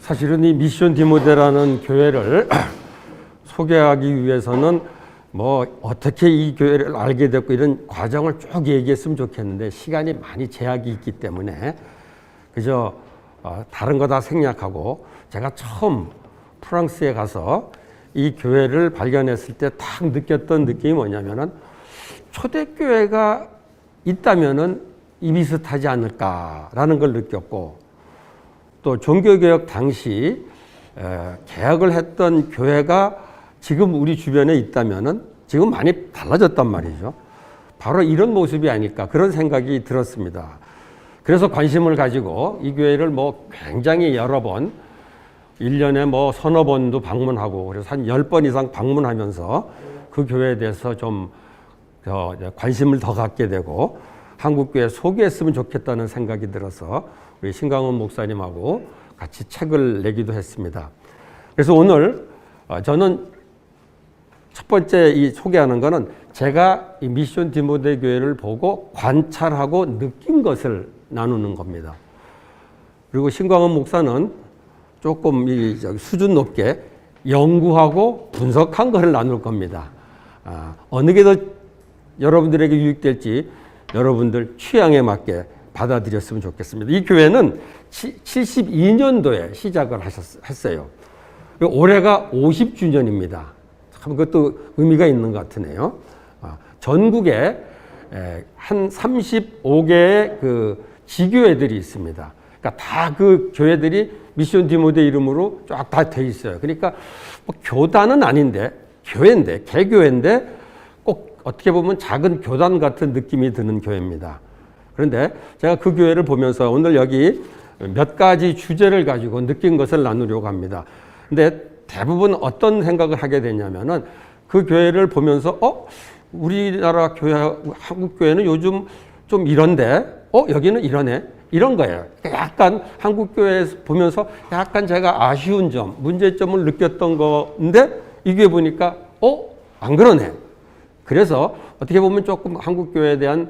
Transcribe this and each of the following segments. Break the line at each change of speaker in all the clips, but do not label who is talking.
사실은 이 미션 디모데라는 교회를 소개하기 위해서는 뭐 어떻게 이 교회를 알게 됐고 이런 과정을 쭉 얘기했으면 좋겠는데 시간이 많이 제약이 있기 때문에 그저 다른 거 다 생략하고 제가 처음 프랑스에 가서 이 교회를 발견했을 때 딱 느꼈던 느낌이 뭐냐면은 초대교회가 있다면은 이 비슷하지 않을까라는 걸 느꼈고, 또 종교개혁 당시 개혁을 했던 교회가 지금 우리 주변에 있다면은 지금 많이 달라졌단 말이죠. 바로 이런 모습이 아닐까 그런 생각이 들었습니다. 그래서 관심을 가지고 이 교회를 뭐 굉장히 여러 번 1년에 뭐 서너 번도 방문하고 그래서 한 10번 이상 방문하면서 그 교회에 대해서 좀 관심을 더 갖게 되고 한국교회 소개했으면 좋겠다는 생각이 들어서 우리 신강원 목사님하고 같이 책을 내기도 했습니다. 그래서 오늘 저는 첫 번째 이 소개하는 거는 제가 이 미션 디모데 교회를 보고 관찰하고 느낀 것을 나누는 겁니다. 그리고 신광원 목사는 조금 이 수준 높게 연구하고 분석한 것을 나눌 겁니다. 어느 게 더 여러분들에게 유익될지 여러분들 취향에 맞게 받아들였으면 좋겠습니다. 이 교회는 72년도에 시작을 했어요. 올해가 50주년입니다. 참 그것도 의미가 있는 것 같으네요. 전국에 한 35개의 그 지교회들이 있습니다. 그러니까 다 그 교회들이 미션 디모데 이름으로 쫙 다 돼 있어요. 그러니까 뭐 교단은 아닌데 교회인데 개교회인데 꼭 어떻게 보면 작은 교단 같은 느낌이 드는 교회입니다. 그런데 제가 그 교회를 보면서 오늘 여기 몇 가지 주제를 가지고 느낀 것을 나누려고 합니다. 근데 대부분 어떤 생각을 하게 되냐면은 그 교회를 보면서 우리나라 교회, 한국 교회는 요즘 좀 이런데 여기는 이러네 이런 거예요. 약간 한국 교회 보면서 약간 제가 아쉬운 점, 문제점을 느꼈던 건데 이 교회 보니까 안 그러네. 그래서 어떻게 보면 조금 한국 교회에 대한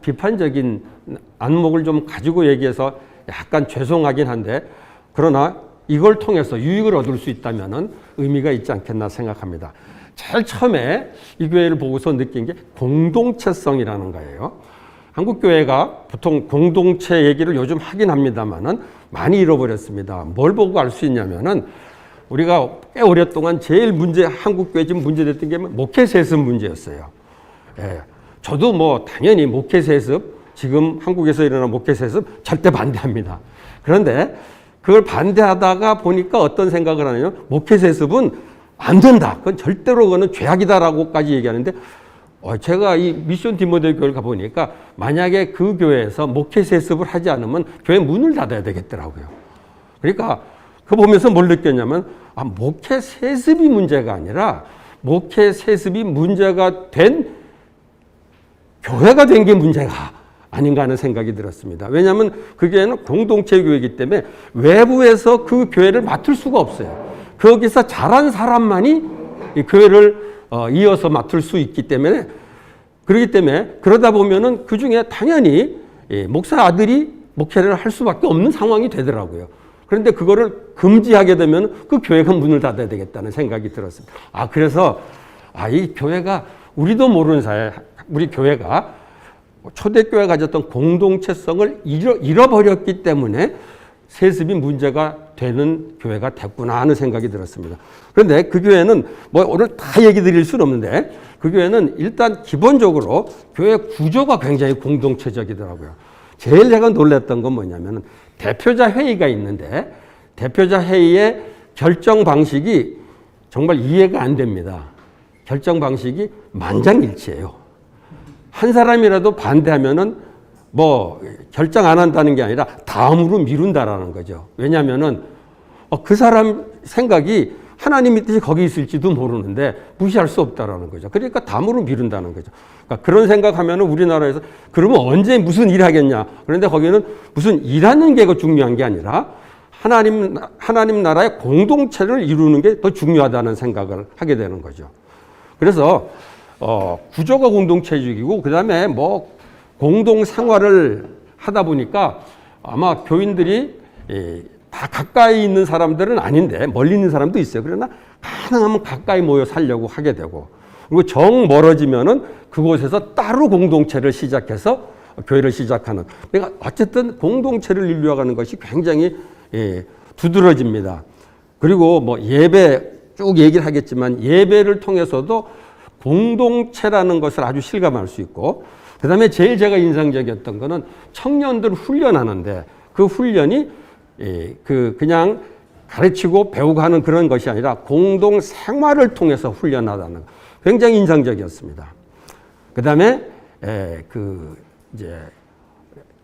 비판적인 안목을 좀 가지고 얘기해서 약간 죄송하긴 한데 그러나 이걸 통해서 유익을 얻을 수 있다면은 의미가 있지 않겠나 생각합니다. 제일 처음에 이 교회를 보고서 느낀 게 공동체성이라는 거예요. 한국 교회가 보통 공동체 얘기를 요즘 하긴 합니다만은 많이 잃어버렸습니다. 뭘 보고 알 수 있냐면은 우리가 꽤 오랫동안 제일 한국 교회 지금 문제됐던 게 목회 세습 문제였어요. 예. 저도 뭐 당연히 목회 세습, 지금 한국에서 일어나는 목회 세습 절대 반대합니다. 그런데 그걸 반대하다가 보니까 어떤 생각을 하냐면 목회 세습은 안 된다. 그건 절대로 그거는 죄악이다라고까지 얘기하는데 제가 이 미션 디모데 교회를 가보니까 만약에 그 교회에서 목회 세습을 하지 않으면 교회 문을 닫아야 되겠더라고요. 그러니까 그거 보면서 뭘 느꼈냐면 목회 세습이 문제가 아니라 목회 세습이 문제가 된 교회가 된 게 문제가 아닌가 하는 생각이 들었습니다. 왜냐하면 그 교회는 공동체 교회이기 때문에 외부에서 그 교회를 맡을 수가 없어요. 거기서 자란 사람만이 이 교회를 이어서 맡을 수 있기 때문에 그렇기 때문에 그러다 보면은 그 중에 당연히 목사 아들이 목회를 할 수밖에 없는 상황이 되더라고요. 그런데 그거를 금지하게 되면 그 교회가 문을 닫아야 되겠다는 생각이 들었습니다. 그래서 이 교회가 우리도 모르는 사이에 우리 교회가 초대교회가 가졌던 공동체성을 잃어버렸기 때문에 세습이 문제가 되는 교회가 됐구나 하는 생각이 들었습니다. 그런데 그 교회는 뭐 오늘 다 얘기 드릴 수는 없는데 그 교회는 일단 기본적으로 교회 구조가 굉장히 공동체적이더라고요. 제일 제가 놀랐던 건 뭐냐면 대표자 회의가 있는데 대표자 회의의 결정 방식이 정말 이해가 안 됩니다. 결정 방식이 만장일치예요. 한 사람이라도 반대하면은 뭐 결정 안 한다는 게 아니라 다음으로 미룬다라는 거죠. 왜냐하면은 그 사람 생각이 하나님의 뜻이 거기 있을지도 모르는데 무시할 수 없다라는 거죠. 그러니까 다음으로 미룬다는 거죠. 그러니까 그런 생각하면은 우리나라에서 그러면 언제 무슨 일 하겠냐. 그런데 거기는 무슨 일하는 게 중요한 게 아니라 하나님 나라의 공동체를 이루는 게 더 중요하다는 생각을 하게 되는 거죠. 그래서 구조가 공동체적이고 그다음에 뭐 공동 생활을 하다 보니까 아마 교인들이 다 가까이 있는 사람들은 아닌데 멀리 있는 사람도 있어요. 그러나 가능하면 가까이 모여 살려고 하게 되고, 그리고 정 멀어지면은 그곳에서 따로 공동체를 시작해서 교회를 시작하는. 그러니까 어쨌든 공동체를 이루어가는 것이 굉장히 두드러집니다. 그리고 뭐 예배 쭉 얘기를 하겠지만 예배를 통해서도 공동체라는 것을 아주 실감할 수 있고, 그 다음에 제일 제가 인상적이었던 거는 청년들 훈련하는데 그 훈련이 그냥 가르치고 배우고 하는 그런 것이 아니라 공동 생활을 통해서 훈련하다는 거. 굉장히 인상적이었습니다. 그 다음에 이제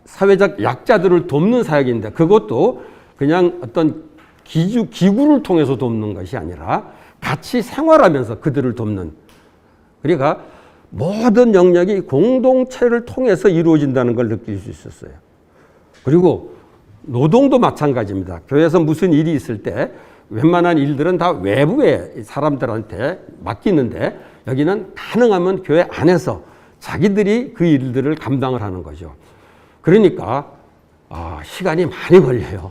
사회적 약자들을 돕는 사역인데 그것도 그냥 어떤 기구를 통해서 돕는 것이 아니라 같이 생활하면서 그들을 돕는. 그러니까 모든 영역이 공동체를 통해서 이루어진다는 걸 느낄 수 있었어요. 그리고 노동도 마찬가지입니다. 교회에서 무슨 일이 있을 때 웬만한 일들은 다 외부의 사람들한테 맡기는데 여기는 가능하면 교회 안에서 자기들이 그 일들을 감당을 하는 거죠. 그러니까 시간이 많이 걸려요.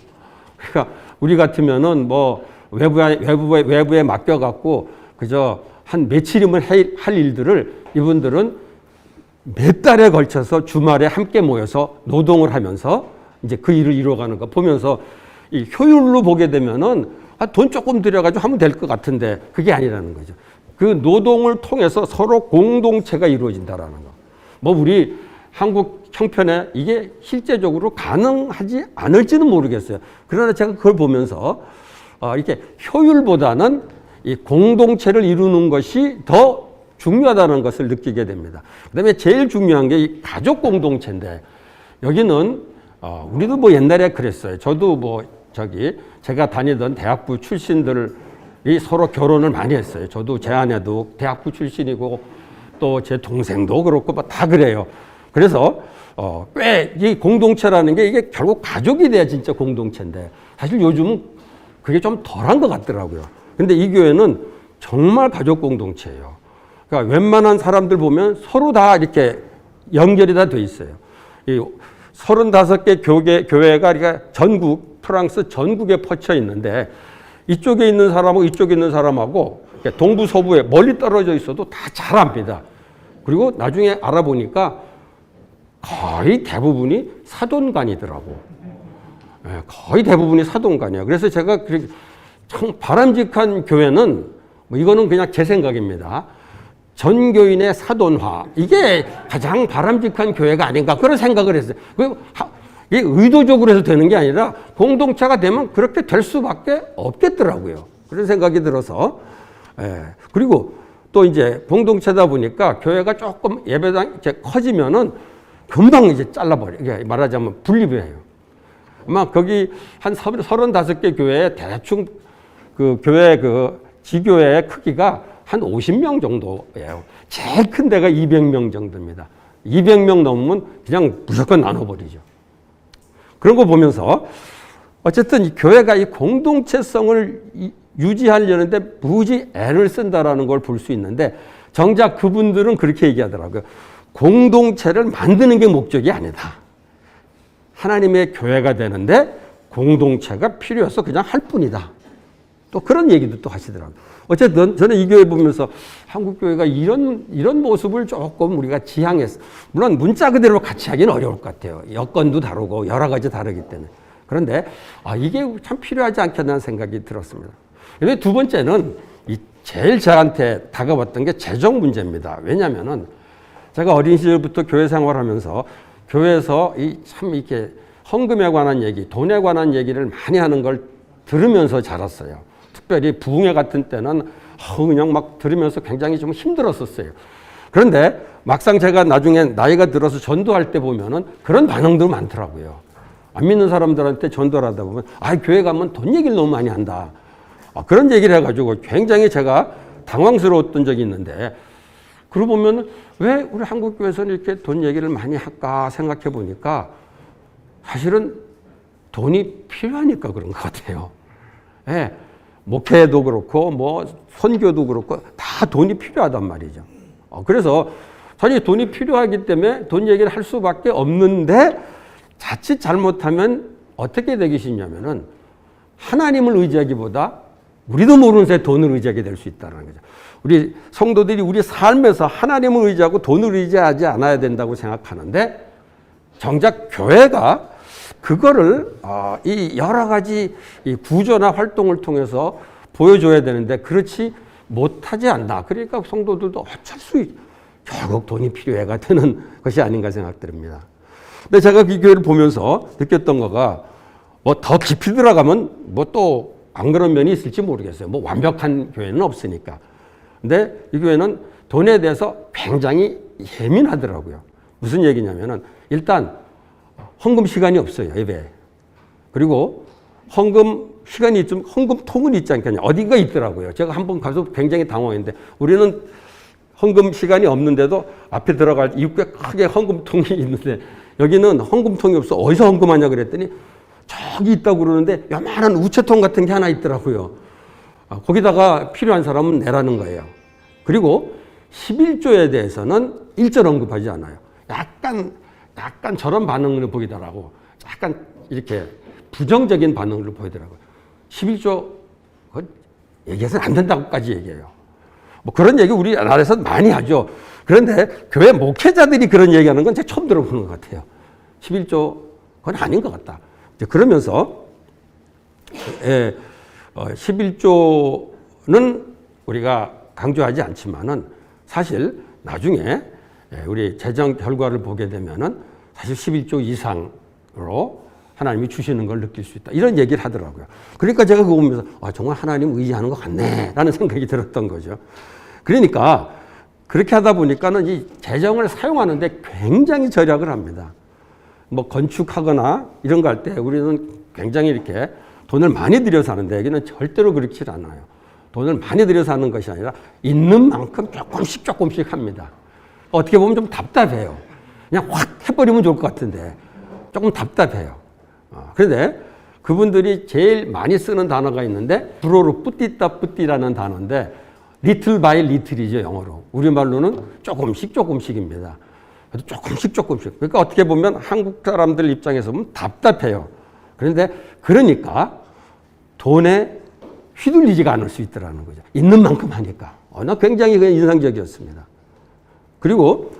그러니까 우리 같으면은 뭐 외부에 맡겨갖고 그저 한 며칠이면 할 일들을 이분들은 몇 달에 걸쳐서 주말에 함께 모여서 노동을 하면서 이제 그 일을 이루어가는 거 보면서 이 효율로 보게 되면은 돈 조금 들여가지고 하면 될 것 같은데 그게 아니라는 거죠. 그 노동을 통해서 서로 공동체가 이루어진다라는 거. 뭐 우리 한국 형편에 이게 실제적으로 가능하지 않을지는 모르겠어요. 그러나 제가 그걸 보면서 이렇게 효율보다는 이 공동체를 이루는 것이 더 중요하다는 것을 느끼게 됩니다. 그다음에 제일 중요한 게 이 가족 공동체인데 여기는 우리도 뭐 옛날에 그랬어요. 저도 뭐 제가 다니던 대학부 출신들이 서로 결혼을 많이 했어요. 저도 제 아내도 대학부 출신이고 또 제 동생도 그렇고 뭐 다 그래요. 그래서 꽤 이 공동체라는 게 이게 결국 가족이 돼야 진짜 공동체인데 사실 요즘은 그게 좀 덜한 것 같더라고요. 근데 이 교회는 정말 가족 공동체예요. 그러니까 웬만한 사람들 보면 서로 다 이렇게 연결이 다 돼 있어요. 이 35개 교회가 그러니까 프랑스 전국에 퍼쳐 있는데 이쪽에 있는 사람하고 이쪽에 있는 사람하고 동부 서부에 멀리 떨어져 있어도 다 잘 압니다. 그리고 나중에 알아보니까 거의 대부분이 사돈간이더라고. 거의 대부분이 사돈간이에요. 그래서 제가 참 바람직한 교회는 뭐 이거는 그냥 제 생각입니다. 전교인의 사돈화, 이게 가장 바람직한 교회가 아닌가 그런 생각을 했어요. 이게 의도적으로 해서 되는 게 아니라 공동체가 되면 그렇게 될 수밖에 없겠더라고요. 그런 생각이 들어서. 그리고 또 이제 공동체다 보니까 교회가 조금 예배당이 커지면은 금방 이제 잘라버려요. 말하자면 분리해요. 아마 거기 한 35개 교회에 대충 그 교회 지교회의 크기가 한 50명 정도예요. 제일 큰 데가 200명 정도입니다. 200명 넘으면 그냥 무조건 나눠버리죠. 그런 거 보면서 어쨌든 이 교회가 이 공동체성을 유지하려는데 무지 애를 쓴다라는 걸 볼 수 있는데 정작 그분들은 그렇게 얘기하더라고요. 공동체를 만드는 게 목적이 아니다. 하나님의 교회가 되는데 공동체가 필요해서 그냥 할 뿐이다. 또 그런 얘기도 또 하시더라고요. 어쨌든 저는 이 교회 보면서 한국 교회가 이런 모습을 조금 우리가 지향했어. 물론 문자 그대로 같이 하기는 어려울 것 같아요. 여건도 다르고 여러 가지 다르기 때문에. 그런데 이게 참 필요하지 않겠다는 생각이 들었습니다. 그런데 두 번째는 제일 저한테 다가왔던 게 재정 문제입니다. 왜냐하면은 제가 어린 시절부터 교회 생활하면서 교회에서 참 이렇게 헌금에 관한 얘기, 돈에 관한 얘기를 많이 하는 걸 들으면서 자랐어요. 특별히 부흥회 같은 때는 그냥 막 들으면서 굉장히 좀 힘들었었어요. 그런데 막상 제가 나중에 나이가 들어서 전도할 때 보면은 그런 반응도 많더라고요. 안 믿는 사람들한테 전도를 하다 보면 교회 가면 돈 얘기를 너무 많이 한다. 그런 얘기를 해가지고 굉장히 제가 당황스러웠던 적이 있는데 그러고 보면 왜 우리 한국 교회에서는 이렇게 돈 얘기를 많이 할까 생각해 보니까 사실은 돈이 필요하니까 그런 것 같아요. 목회도 그렇고 뭐 선교도 그렇고 다 돈이 필요하단 말이죠. 그래서 사실 돈이 필요하기 때문에 돈 얘기를 할 수밖에 없는데 자칫 잘못하면 어떻게 되기 쉽냐면은 하나님을 의지하기보다 우리도 모르는 새에 돈을 의지하게 될 수 있다는 거죠. 우리 성도들이 우리 삶에서 하나님을 의지하고 돈을 의지하지 않아야 된다고 생각하는데 정작 교회가 그거를 이 여러 가지 이 구조나 활동을 통해서 보여줘야 되는데 그렇지 못하지 않나. 그러니까 성도들도 어쩔 수 결국 돈이 필요해가 되는 것이 아닌가 생각됩니다. 근데 제가 이 교회를 보면서 느꼈던 거가 뭐 더 깊이 들어가면 뭐 또 안 그런 면이 있을지 모르겠어요. 뭐 완벽한 교회는 없으니까. 근데 이 교회는 돈에 대해서 굉장히 예민하더라고요. 무슨 얘기냐면은 일단 헌금 시간이 없어요, 예배에. 그리고 헌금 시간이 있으면 헌금통은 있지 않겠냐. 어딘가 있더라고요. 제가 한번 가서 굉장히 당황했는데 우리는 헌금 시간이 없는데도 앞에 들어갈 입구에 크게 헌금통이 있는데 여기는 헌금통이 없어. 어디서 헌금하냐 그랬더니 저기 있다고 그러는데 요만한 우체통 같은 게 하나 있더라고요. 거기다가 필요한 사람은 내라는 거예요. 그리고 11조에 대해서는 일절 언급하지 않아요. 약간 저런 반응을 보이더라고. 약간 이렇게 부정적인 반응을 보이더라고요. 11조 얘기해서는 안 된다고까지 얘기해요. 뭐 그런 얘기 우리나라에서 많이 하죠. 그런데 교회 목회자들이 그런 얘기하는 건 제가 처음 들어보는 것 같아요. 11조 그건 아닌 것 같다. 그러면서 11조는 우리가 강조하지 않지만은 사실 나중에 우리 재정 결과를 보게 되면은 사실 11조 이상으로 하나님이 주시는 걸 느낄 수 있다. 이런 얘기를 하더라고요. 그러니까 제가 그거 보면서 정말 하나님 의지하는 것 같네 라는 생각이 들었던 거죠. 그러니까 그렇게 하다 보니까는 이 재정을 사용하는데 굉장히 절약을 합니다. 뭐 건축하거나 이런 거 할 때 우리는 굉장히 이렇게 돈을 많이 들여서 하는데 여기는 절대로 그렇지 않아요. 돈을 많이 들여서 하는 것이 아니라 있는 만큼 조금씩 합니다. 어떻게 보면 좀 답답해요. 그냥 확 해버리면 좋을 것 같은데 조금 답답해요. 그런데 그분들이 제일 많이 쓰는 단어가 있는데 불어로 뿌띠따 뿌띠라는 단어인데 little by little이죠, 영어로. 우리말로는 조금씩입니다. 조금씩. 그러니까 어떻게 보면 한국 사람들 입장에서 보면 답답해요. 그러니까 돈에 휘둘리지가 않을 수 있더라는 거죠. 있는 만큼 하니까. 나 굉장히 인상적이었습니다. 그리고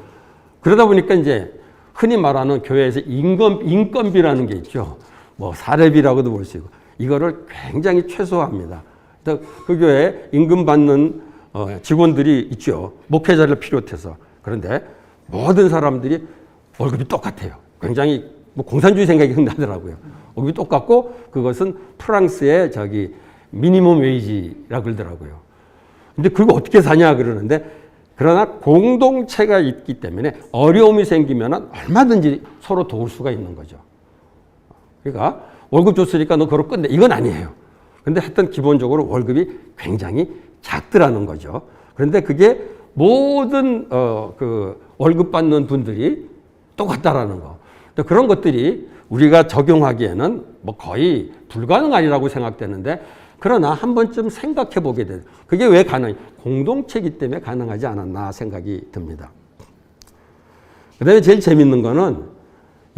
그러다 보니까 이제 흔히 말하는 교회에서 인건비라는 게 있죠. 뭐 사례비라고도 볼 수 있고 이거를 굉장히 최소화합니다. 그 교회에 임금 받는 직원들이 있죠. 목회자를 비롯해서. 그런데 모든 사람들이 월급이 똑같아요. 굉장히 뭐 공산주의 생각이 나더라고요. 월급이 똑같고 그것은 프랑스의 미니멈 웨이지라고 그러더라고요. 근데 그걸 어떻게 사냐 그러는데 그러나 공동체가 있기 때문에 어려움이 생기면 얼마든지 서로 도울 수가 있는 거죠. 그러니까 월급 줬으니까 너 그걸 끝내. 이건 아니에요. 근데 하여튼 기본적으로 월급이 굉장히 작더라는 거죠. 그런데 그게 모든 월급 받는 분들이 똑같다라는 거. 그런 것들이 우리가 적용하기에는 뭐 거의 불가능하리라고 생각되는데 그러나 한 번쯤 생각해 보게 돼요. 그게 왜 공동체이기 때문에 가능하지 않았나 생각이 듭니다. 그 다음에 제일 재밌는 거는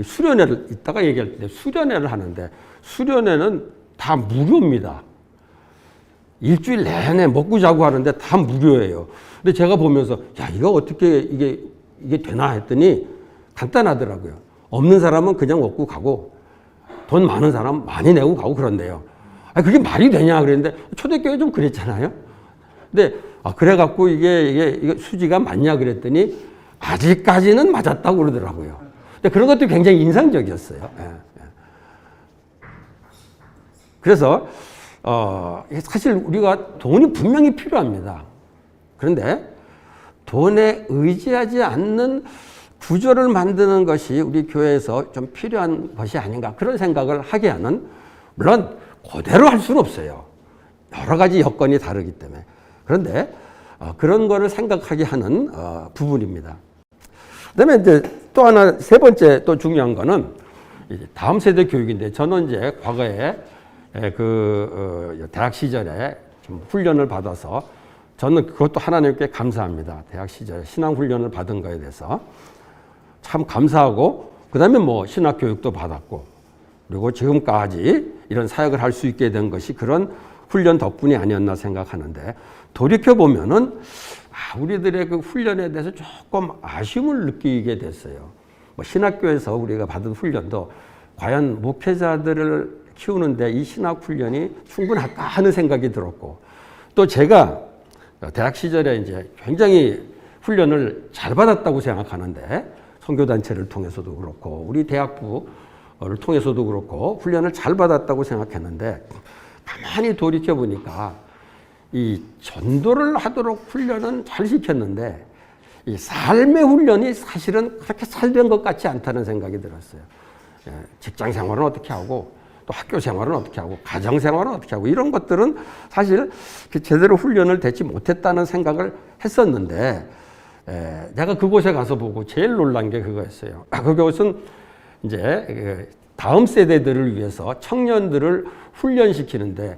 수련회를 이따가 얘기할 때 수련회를 하는데 수련회는 다 무료입니다. 일주일 내내 먹고 자고 하는데 다 무료예요. 근데 제가 보면서 이거 어떻게 이게 되나 했더니 간단하더라고요. 없는 사람은 그냥 먹고 가고 돈 많은 사람은 많이 내고 가고 그런데요. 그게 말이 되냐 그랬는데 초대교회 좀 그랬잖아요. 근데 그래갖고 이게 수지가 맞냐 그랬더니 아직까지는 맞았다고 그러더라고요. 근데 그런 것도 굉장히 인상적이었어요. 그래서 사실 우리가 돈이 분명히 필요합니다. 그런데 돈에 의지하지 않는 구조를 만드는 것이 우리 교회에서 좀 필요한 것이 아닌가 그런 생각을 하게 하는, 물론 그대로 할 수는 없어요. 여러 가지 여건이 다르기 때문에. 그런데 그런 거를 생각하게 하는 부분입니다. 그다음에 이제 또 하나 세 번째 또 중요한 거는 다음 세대 교육인데, 저는 이제 과거에 대학 시절에 좀 훈련을 받아서 저는 그것도 하나님께 감사합니다. 대학 시절에 신앙 훈련을 받은 거에 대해서 참 감사하고, 그다음에 뭐 신학 교육도 받았고, 그리고 지금까지 이런 사역을 할 수 있게 된 것이 그런 훈련 덕분이 아니었나 생각하는데, 돌이켜보면은 우리들의 그 훈련에 대해서 조금 아쉬움을 느끼게 됐어요. 뭐 신학교에서 우리가 받은 훈련도 과연 목회자들을 키우는데 이 신학 훈련이 충분할까 하는 생각이 들었고, 또 제가 대학 시절에 이제 굉장히 훈련을 잘 받았다고 생각하는데, 선교단체를 통해서도 그렇고 우리 대학부를 통해서도 그렇고 훈련을 잘 받았다고 생각했는데, 가만히 돌이켜 보니까 이 전도를 하도록 훈련은 잘 시켰는데 이 삶의 훈련이 사실은 그렇게 잘 된 것 같지 않다는 생각이 들었어요. 직장 생활은 어떻게 하고, 또 학교 생활은 어떻게 하고, 가정 생활은 어떻게 하고, 이런 것들은 사실 제대로 훈련을 대치 못했다는 생각을 했었는데, 내가 그곳에 가서 보고 제일 놀란 게 그거였어요. 그것은 이제 다음 세대들을 위해서 청년들을 훈련시키는데,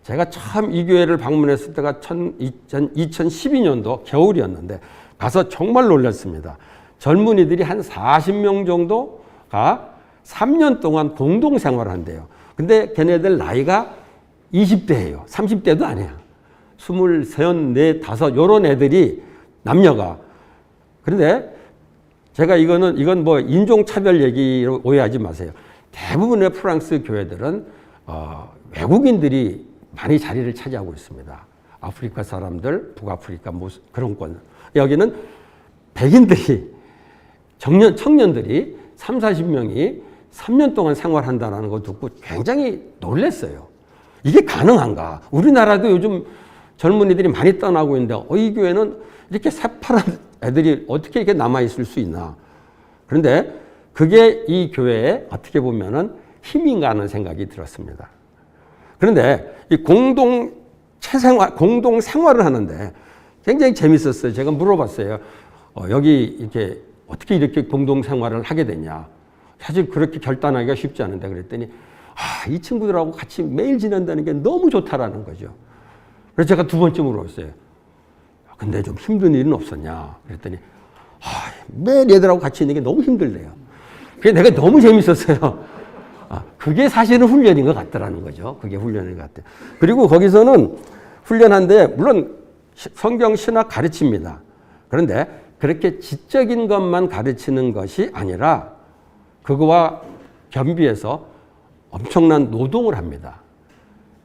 제가 처음 이 교회를 방문했을 때가 2012년도 겨울이었는데 가서 정말 놀랐습니다. 젊은이들이 한 40명 정도가 3년 동안 공동 생활을 한대요. 근데 걔네들 나이가 20대예요. 30대도 아니야. 23, 4, 5 이런 애들이, 남녀가. 그런데 제가 이건 뭐 인종차별 얘기로 오해하지 마세요. 대부분의 프랑스 교회들은 외국인들이 많이 자리를 차지하고 있습니다. 아프리카 사람들, 북아프리카 그런 권. 여기는 백인들이, 청년들이 3, 40명이 3년 동안 생활한다는 거 듣고 굉장히 놀랐어요. 이게 가능한가? 우리나라도 요즘 젊은이들이 많이 떠나고 있는데 이 교회는 이렇게 새파란 애들이 어떻게 이렇게 남아있을 수 있나? 그런데 그게 이 교회에 어떻게 보면은 힘인가 하는 생각이 들었습니다. 그런데 이 공동 생활을 하는데 굉장히 재밌었어요. 제가 물어봤어요. 여기 이렇게 어떻게 이렇게 공동 생활을 하게 되냐? 사실 그렇게 결단하기가 쉽지 않은데, 그랬더니 이 친구들하고 같이 매일 지낸다는 게 너무 좋다라는 거죠. 그래서 제가 두 번째 물어봤어요. 근데 좀 힘든 일은 없었냐? 그랬더니 매일 얘들하고 같이 있는 게 너무 힘들대요. 그게 내가 너무 재밌었어요. 그게 사실은 훈련인 것 같더라는 거죠. 그게 훈련인 것 같아요. 그리고 거기서는 훈련한데 물론 성경 신학 가르칩니다. 그런데 그렇게 지적인 것만 가르치는 것이 아니라 그거와 겸비해서 엄청난 노동을 합니다.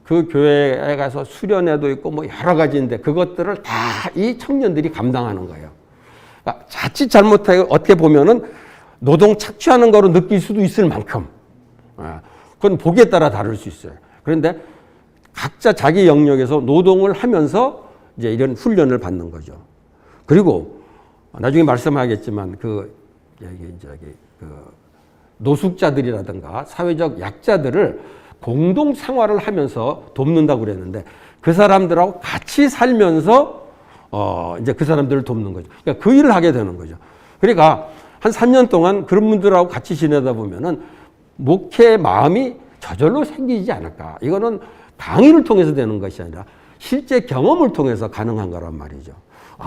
그 교회에 가서 수련회도 있고 뭐 여러 가지인데 그것들을 다 이 청년들이 감당하는 거예요. 그러니까 자칫 잘못하게 어떻게 보면은 노동 착취하는 거로 느낄 수도 있을 만큼, 그건 보기에 따라 다를 수 있어요. 그런데 각자 자기 영역에서 노동을 하면서 이제 이런 훈련을 받는 거죠. 그리고 나중에 말씀하겠지만 그 노숙자들이라든가 사회적 약자들을 공동 생활을 하면서 돕는다고 그랬는데, 그 사람들하고 같이 살면서 이제 그 사람들을 돕는 거죠. 그러니까 그 일을 하게 되는 거죠. 그러니까 한 3년 동안 그런 분들하고 같이 지내다 보면은 목회의 마음이 저절로 생기지 않을까. 이거는 강의를 통해서 되는 것이 아니라 실제 경험을 통해서 가능한 거란 말이죠.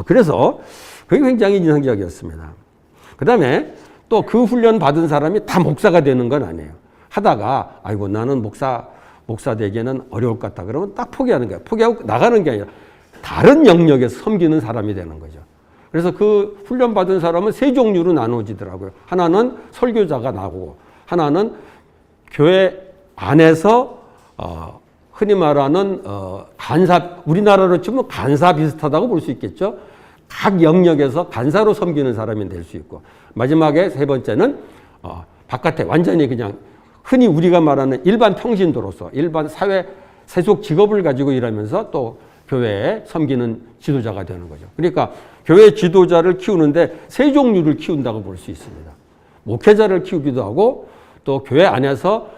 그래서 그게 굉장히 인상적이었습니다. 그 다음에 또 그 훈련 받은 사람이 다 목사가 되는 건 아니에요. 하다가 아이고 나는 목사 되기에는 어려울 것 같다 그러면 딱 포기하는 거예요. 포기하고 나가는 게 아니라 다른 영역에서 섬기는 사람이 되는 거죠. 그래서 그 훈련 받은 사람은 세 종류로 나누어지더라고요. 하나는 설교자가 나오고, 하나는 교회 안에서 흔히 말하는 간사, 우리나라로 치면 간사 비슷하다고 볼 수 있겠죠. 각 영역에서 간사로 섬기는 사람이 될 수 있고, 마지막에 세 번째는 바깥에 완전히 그냥 흔히 우리가 말하는 일반 평신도로서 일반 사회 세속 직업을 가지고 일하면서 또 교회에 섬기는 지도자가 되는 거죠. 그러니까 교회 지도자를 키우는데 세 종류를 키운다고 볼 수 있습니다. 목회자를 키우기도 하고, 또 교회 안에서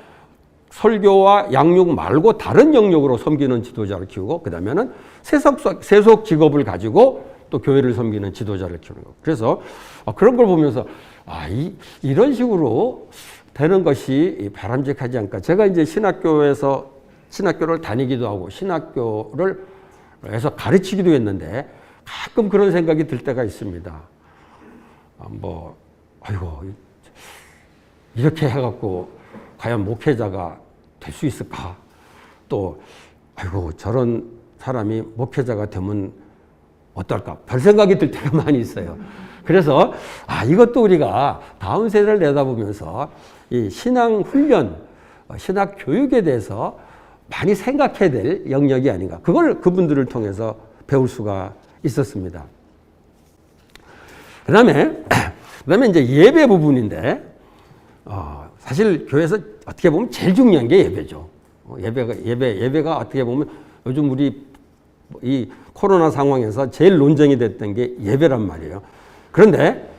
설교와 양육 말고 다른 영역으로 섬기는 지도자를 키우고, 그 다음에는 세속 직업을 가지고 또 교회를 섬기는 지도자를 키우는 거. 그래서 그런 걸 보면서 이런 식으로 되는 것이 바람직하지 않을까. 제가 이제 신학교를 다니기도 하고 신학교를 해서 가르치기도 했는데 가끔 그런 생각이 들 때가 있습니다. 아이고 이렇게 해갖고 과연 목회자가 될 수 있을까? 또 아이고 저런 사람이 목회자가 되면 어떨까? 별 생각이 들 때가 많이 있어요. 그래서 이것도 우리가 다음 세대를 내다보면서 이 신앙 훈련, 신학 교육에 대해서 많이 생각해야 될 영역이 아닌가. 그걸 그분들을 통해서 배울 수가 있었습니다. 그다음에 이제 예배 부분인데, 사실 교회에서 어떻게 보면 제일 중요한 게 예배죠. 예배가 어떻게 보면 요즘 우리 이 코로나 상황에서 제일 논쟁이 됐던 게 예배란 말이에요. 그런데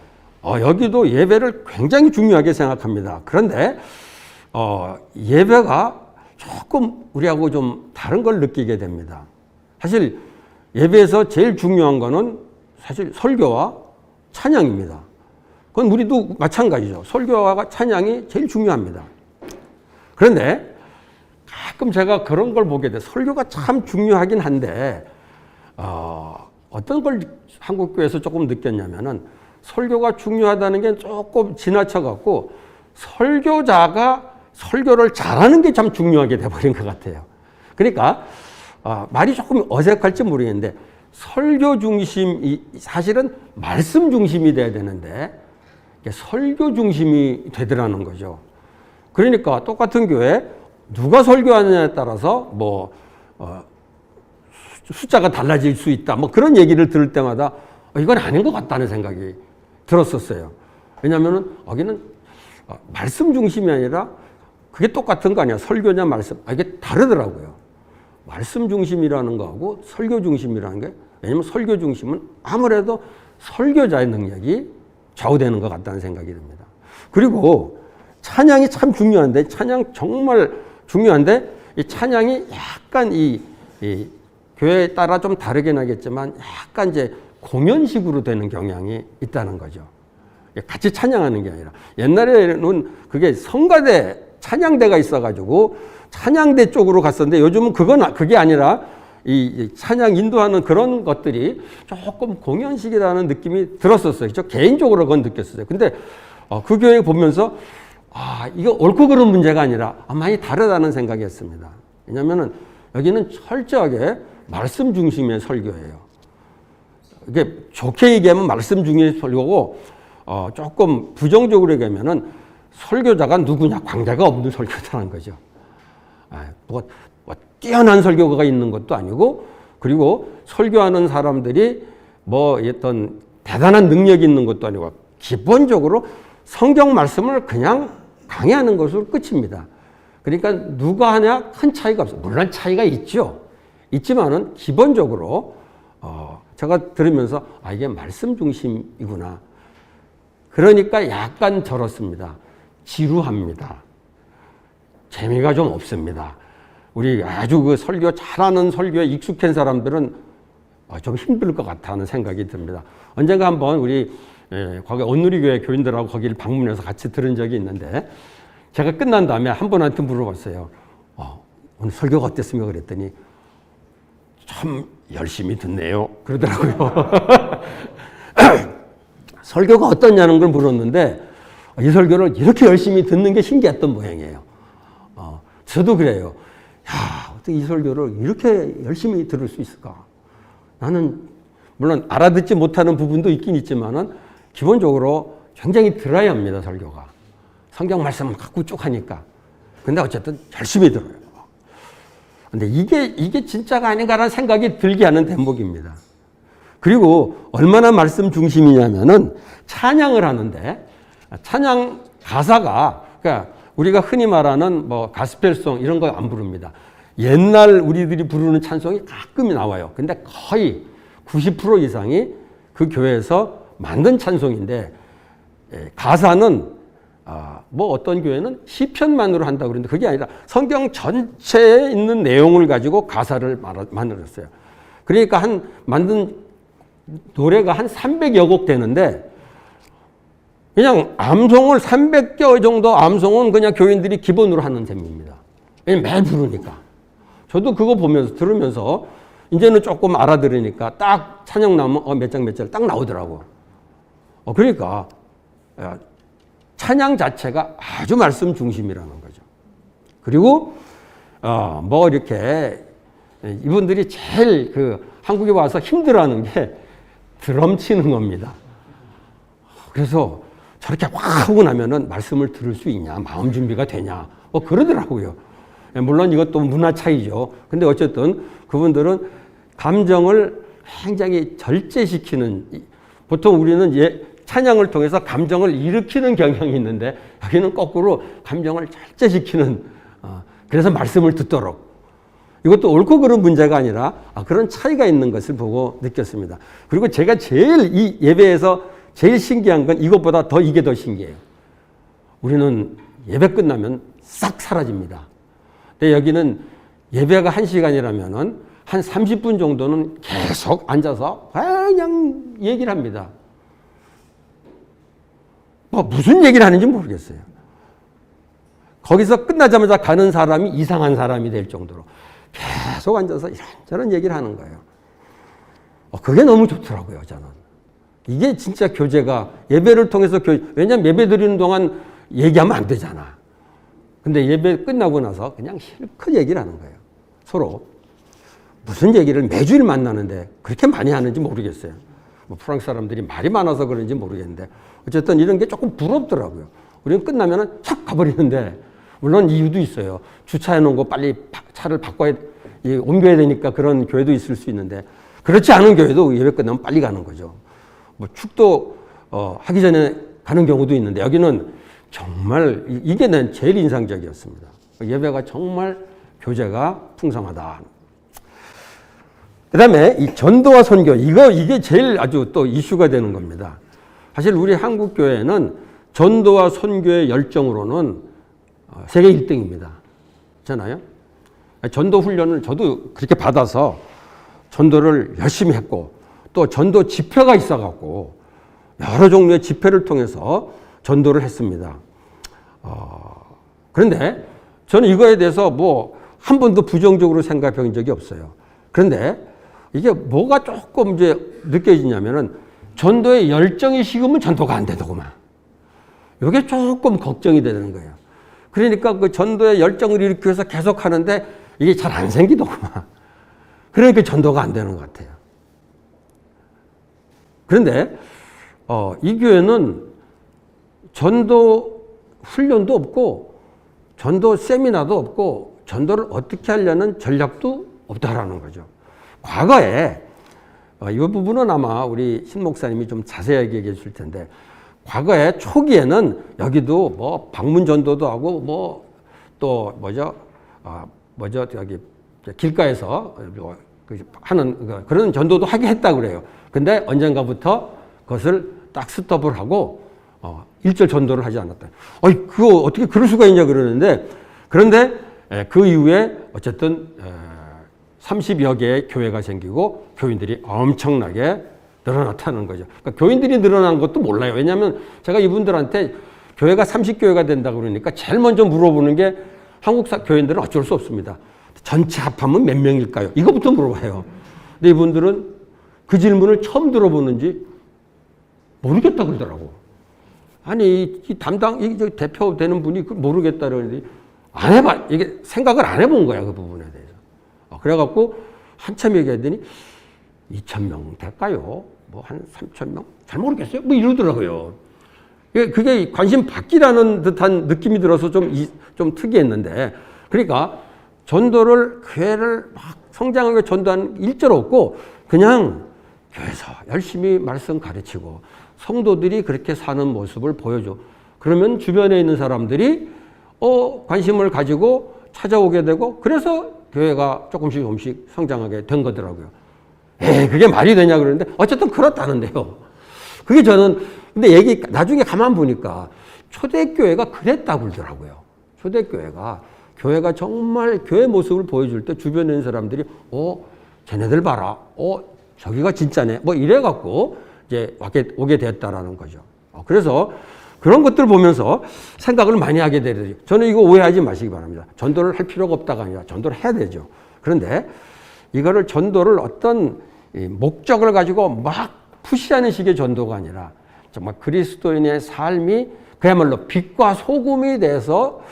여기도 예배를 굉장히 중요하게 생각합니다. 그런데 예배가 조금 우리하고 좀 다른 걸 느끼게 됩니다. 사실 예배에서 제일 중요한 거는 사실 설교와 찬양입니다. 그건 우리도 마찬가지죠. 설교와 찬양이 제일 중요합니다. 그런데 가끔 제가 그런 걸 보게 돼. 설교가 참 중요하긴 한데 어떤 걸 한국교회에서 조금 느꼈냐면은 설교가 중요하다는 게 조금 지나쳐 갖고 설교자가 설교를 잘하는 게 참 중요하게 돼버린 것 같아요. 그러니까 말이 조금 어색할지 모르겠는데 설교 중심이 사실은 말씀 중심이 돼야 되는데 설교 중심이 되더라는 거죠. 그러니까 똑같은 교회 누가 설교하느냐에 따라서 숫자가 달라질 수 있다. 그런 얘기를 들을 때마다 이건 아닌 것 같다는 생각이 들었었어요. 왜냐하면은 여기는 말씀 중심이 아니라 그게 똑같은 거 아니야. 설교냐 말씀. 이게 다르더라고요. 말씀 중심이라는 거하고 설교 중심이라는 게, 왜냐하면 설교 중심은 아무래도 설교자의 능력이 좌우되는 것 같다는 생각이 듭니다. 그리고 찬양이 참 중요한데, 찬양 정말 중요한데 이 찬양이 약간 이 교회에 따라 좀 다르긴 하겠지만 약간 이제 공연식으로 되는 경향이 있다는 거죠. 같이 찬양하는 게 아니라, 옛날에는 그게 성가대 찬양대가 있어가지고 찬양대 쪽으로 갔었는데 요즘은 그게 아니라 이 찬양 인도하는 그런 것들이 조금 공연식이라는 느낌이 들었었어요. 저 개인적으로 그건 느꼈어요. 근데 그 교회 보면서 이거 옳고 그른 문제가 아니라 많이 다르다는 생각이 했습니다. 왜냐하면 여기는 철저하게 말씀 중심의 설교예요. 이게 좋게 얘기하면 말씀 중심의 설교고, 조금 부정적으로 얘기하면은 설교자가 누구냐, 광대가 없는 설교자라는 거죠. 뛰어난 설교가가 있는 것도 아니고, 그리고 설교하는 사람들이 어떤 대단한 능력이 있는 것도 아니고, 기본적으로 성경 말씀을 그냥 강의하는 것으로 끝입니다. 그러니까 누가 하냐 큰 차이가 없어요. 물론 차이가 있죠. 있지만은 기본적으로 제가 들으면서 이게 말씀 중심이구나. 그러니까 약간 저렇습니다. 지루합니다. 재미가 좀 없습니다. 우리 아주 그 설교 잘하는 설교에 익숙한 사람들은 좀 힘들 것 같다는 생각이 듭니다. 언젠가 한번 우리 거기 온누리교회 교인들하고 거기를 방문해서 같이 들은 적이 있는데, 제가 끝난 다음에 한 분한테 물어봤어요. 오늘 설교가 어땠습니까? 그랬더니 참 열심히 듣네요. 그러더라고요. 설교가 어떠냐는 걸 물었는데 이 설교를 이렇게 열심히 듣는 게 신기했던 모양이에요. 저도 그래요. 어떻게 이 설교를 이렇게 열심히 들을 수 있을까? 나는 물론 알아듣지 못하는 부분도 있긴 있지만은 기본적으로 굉장히 들어야 합니다, 설교가. 성경 말씀을 갖고 쭉 하니까. 근데 어쨌든 열심히 들어요. 근데 이게 진짜가 아닌가라는 생각이 들게 하는 대목입니다. 그리고 얼마나 말씀 중심이냐면은 찬양을 하는데, 찬양 가사가, 그러니까 우리가 흔히 말하는 가스펠송 이런 거 안 부릅니다. 옛날 우리들이 부르는 찬송이 가끔 나와요. 근데 거의 90% 이상이 그 교회에서 만든 찬송인데, 가사는 어떤 교회는 시편만으로 한다고 그러는데 그게 아니라 성경 전체에 있는 내용을 가지고 가사를 만들었어요. 그러니까 만든 노래가 한 300여 곡 되는데, 그냥 암송을 300개 정도 암송은 그냥 교인들이 기본으로 하는 셈입니다. 매일 부르니까. 저도 그거 보면서 들으면서 이제는 조금 알아들으니까 딱 찬양 나오면 몇 장 몇 절 딱 나오더라고. 그러니까 찬양 자체가 아주 말씀 중심이라는 거죠. 그리고 뭐 이렇게 이분들이 제일 한국에 와서 힘들어하는 게 드럼 치는 겁니다. 그래서 저렇게 확 하고 나면은 말씀을 들을 수 있냐, 마음 준비가 되냐, 뭐 그러더라고요. 물론 이것도 문화 차이죠. 근데 어쨌든 그분들은 감정을 굉장히 절제시키는, 보통 우리는 찬양을 통해서 감정을 일으키는 경향이 있는데 여기는 거꾸로 감정을 절제시키는, 그래서 말씀을 듣도록. 이것도 옳고 그른 문제가 아니라 그런 차이가 있는 것을 보고 느꼈습니다. 그리고 제가 제일 이 예배에서 제일 신기한 건 이것보다 이게 더 신기해요. 우리는 예배 끝나면 싹 사라집니다. 근데 여기는 예배가 1시간이라면은 한 30분 정도는 계속 앉아서 그냥 얘기를 합니다. 무슨 얘기를 하는지 모르겠어요. 거기서 끝나자마자 가는 사람이 이상한 사람이 될 정도로 계속 앉아서 이런저런 얘기를 하는 거예요. 그게 너무 좋더라고요, 저는. 이게 진짜 교제가, 예배를 통해서 왜냐면 예배 드리는 동안 얘기하면 안 되잖아. 근데 예배 끝나고 나서 그냥 실컷 얘기를 하는 거예요. 서로. 무슨 얘기를 매주일 만나는데 그렇게 많이 하는지 모르겠어요. 프랑스 사람들이 말이 많아서 그런지 모르겠는데 어쨌든 이런 게 조금 부럽더라고요. 우리는 끝나면은 착 가버리는데, 물론 이유도 있어요. 주차해 놓은 거 빨리 차를 옮겨야 되니까 그런 교회도 있을 수 있는데, 그렇지 않은 교회도 예배 끝나면 빨리 가는 거죠. 축도 하기 전에 가는 경우도 있는데, 여기는 정말 이게 난 제일 인상적이었습니다. 예배가 정말 교제가 풍성하다. 그다음에 이 전도와 선교, 이게 제일 아주 또 이슈가 되는 겁니다. 사실 우리 한국 교회는 전도와 선교의 열정으로는 세계 1등입니다. 잖아요. 전도 훈련을 저도 그렇게 받아서 전도를 열심히 했고, 또 전도 집회가 있어갖고 여러 종류의 집회를 통해서 전도를 했습니다. 그런데 저는 이거에 대해서 한 번도 부정적으로 생각해 본 적이 없어요. 그런데 이게 뭐가 조금 이제 느껴지냐면은 전도의 열정이 식으면 전도가 안 되더구만. 이게 조금 걱정이 되는 거예요. 그러니까 그 전도의 열정을 일으키기 위해서 계속 하는데 이게 잘 안 생기더구만. 그러니까 전도가 안 되는 것 같아요. 그런데 이 교회는 전도 훈련도 없고 전도 세미나도 없고 전도를 어떻게 하려는 전략도 없다라는 거죠. 과거에 이 부분은 아마 우리 신 목사님이 좀 자세하게 얘기해 주실 텐데, 과거에 초기에는 여기도 방문 전도도 하고 여기 길가에서 하는 그런 전도도 하게 했다 그래요. 근데 언젠가부터 그것을 딱 스톱을 하고 일절 전도를 하지 않았다. 그거 어떻게 그럴 수가 있냐 그러는데, 그런데 그 이후에 어쨌든 30여 개의 교회가 생기고 교인들이 엄청나게 늘어났다는 거죠. 그러니까 교인들이 늘어난 것도 몰라요. 왜냐하면 제가 이분들한테 교회가 30교회가 된다고 그러니까 제일 먼저 물어보는 게 한국 교인들은 어쩔 수 없습니다. 전체 합하면 몇 명일까요? 이거부터 물어봐요. 근데 이분들은 그 질문을 처음 들어보는지 모르겠다 그러더라고. 아니, 이 대표 되는 분이 모르겠다 그러는데 이게 생각을 안 해본 거야, 그 부분에 대해서. 그래갖고 한참 얘기하더니 2,000명 될까요? 한 3,000명? 잘 모르겠어요. 이러더라고요. 그게 관심 받기라는 듯한 느낌이 들어서 좀 특이했는데, 그러니까 전도를, 교회를 막 성장하게 전도하는 일절 없고 그냥 교회에서 열심히 말씀 가르치고 성도들이 그렇게 사는 모습을 보여줘. 그러면 주변에 있는 사람들이 관심을 가지고 찾아오게 되고, 그래서 교회가 조금씩 성장하게 된 거더라고요. 그게 말이 되냐 그러는데 어쨌든 그렇다는데요. 그게 저는 근데 나중에 가만 보니까 초대교회가 그랬다고 그러더라고요. 초대교회가 교회가 정말 교회 모습을 보여줄 때 주변에 있는 사람들이 쟤네들 봐라. 저기가 진짜네. 이래갖고 이제 오게 됐다라는 거죠. 그래서 그런 것들 보면서 생각을 많이 하게 되죠. 저는 이거 오해하지 마시기 바랍니다. 전도를 할 필요가 없다가 아니라 전도를 해야 되죠. 그런데 이거를 전도를 어떤 목적을 가지고 막 푸시하는 식의 전도가 아니라 정말 그리스도인의 삶이 그야말로 빛과 소금이 돼서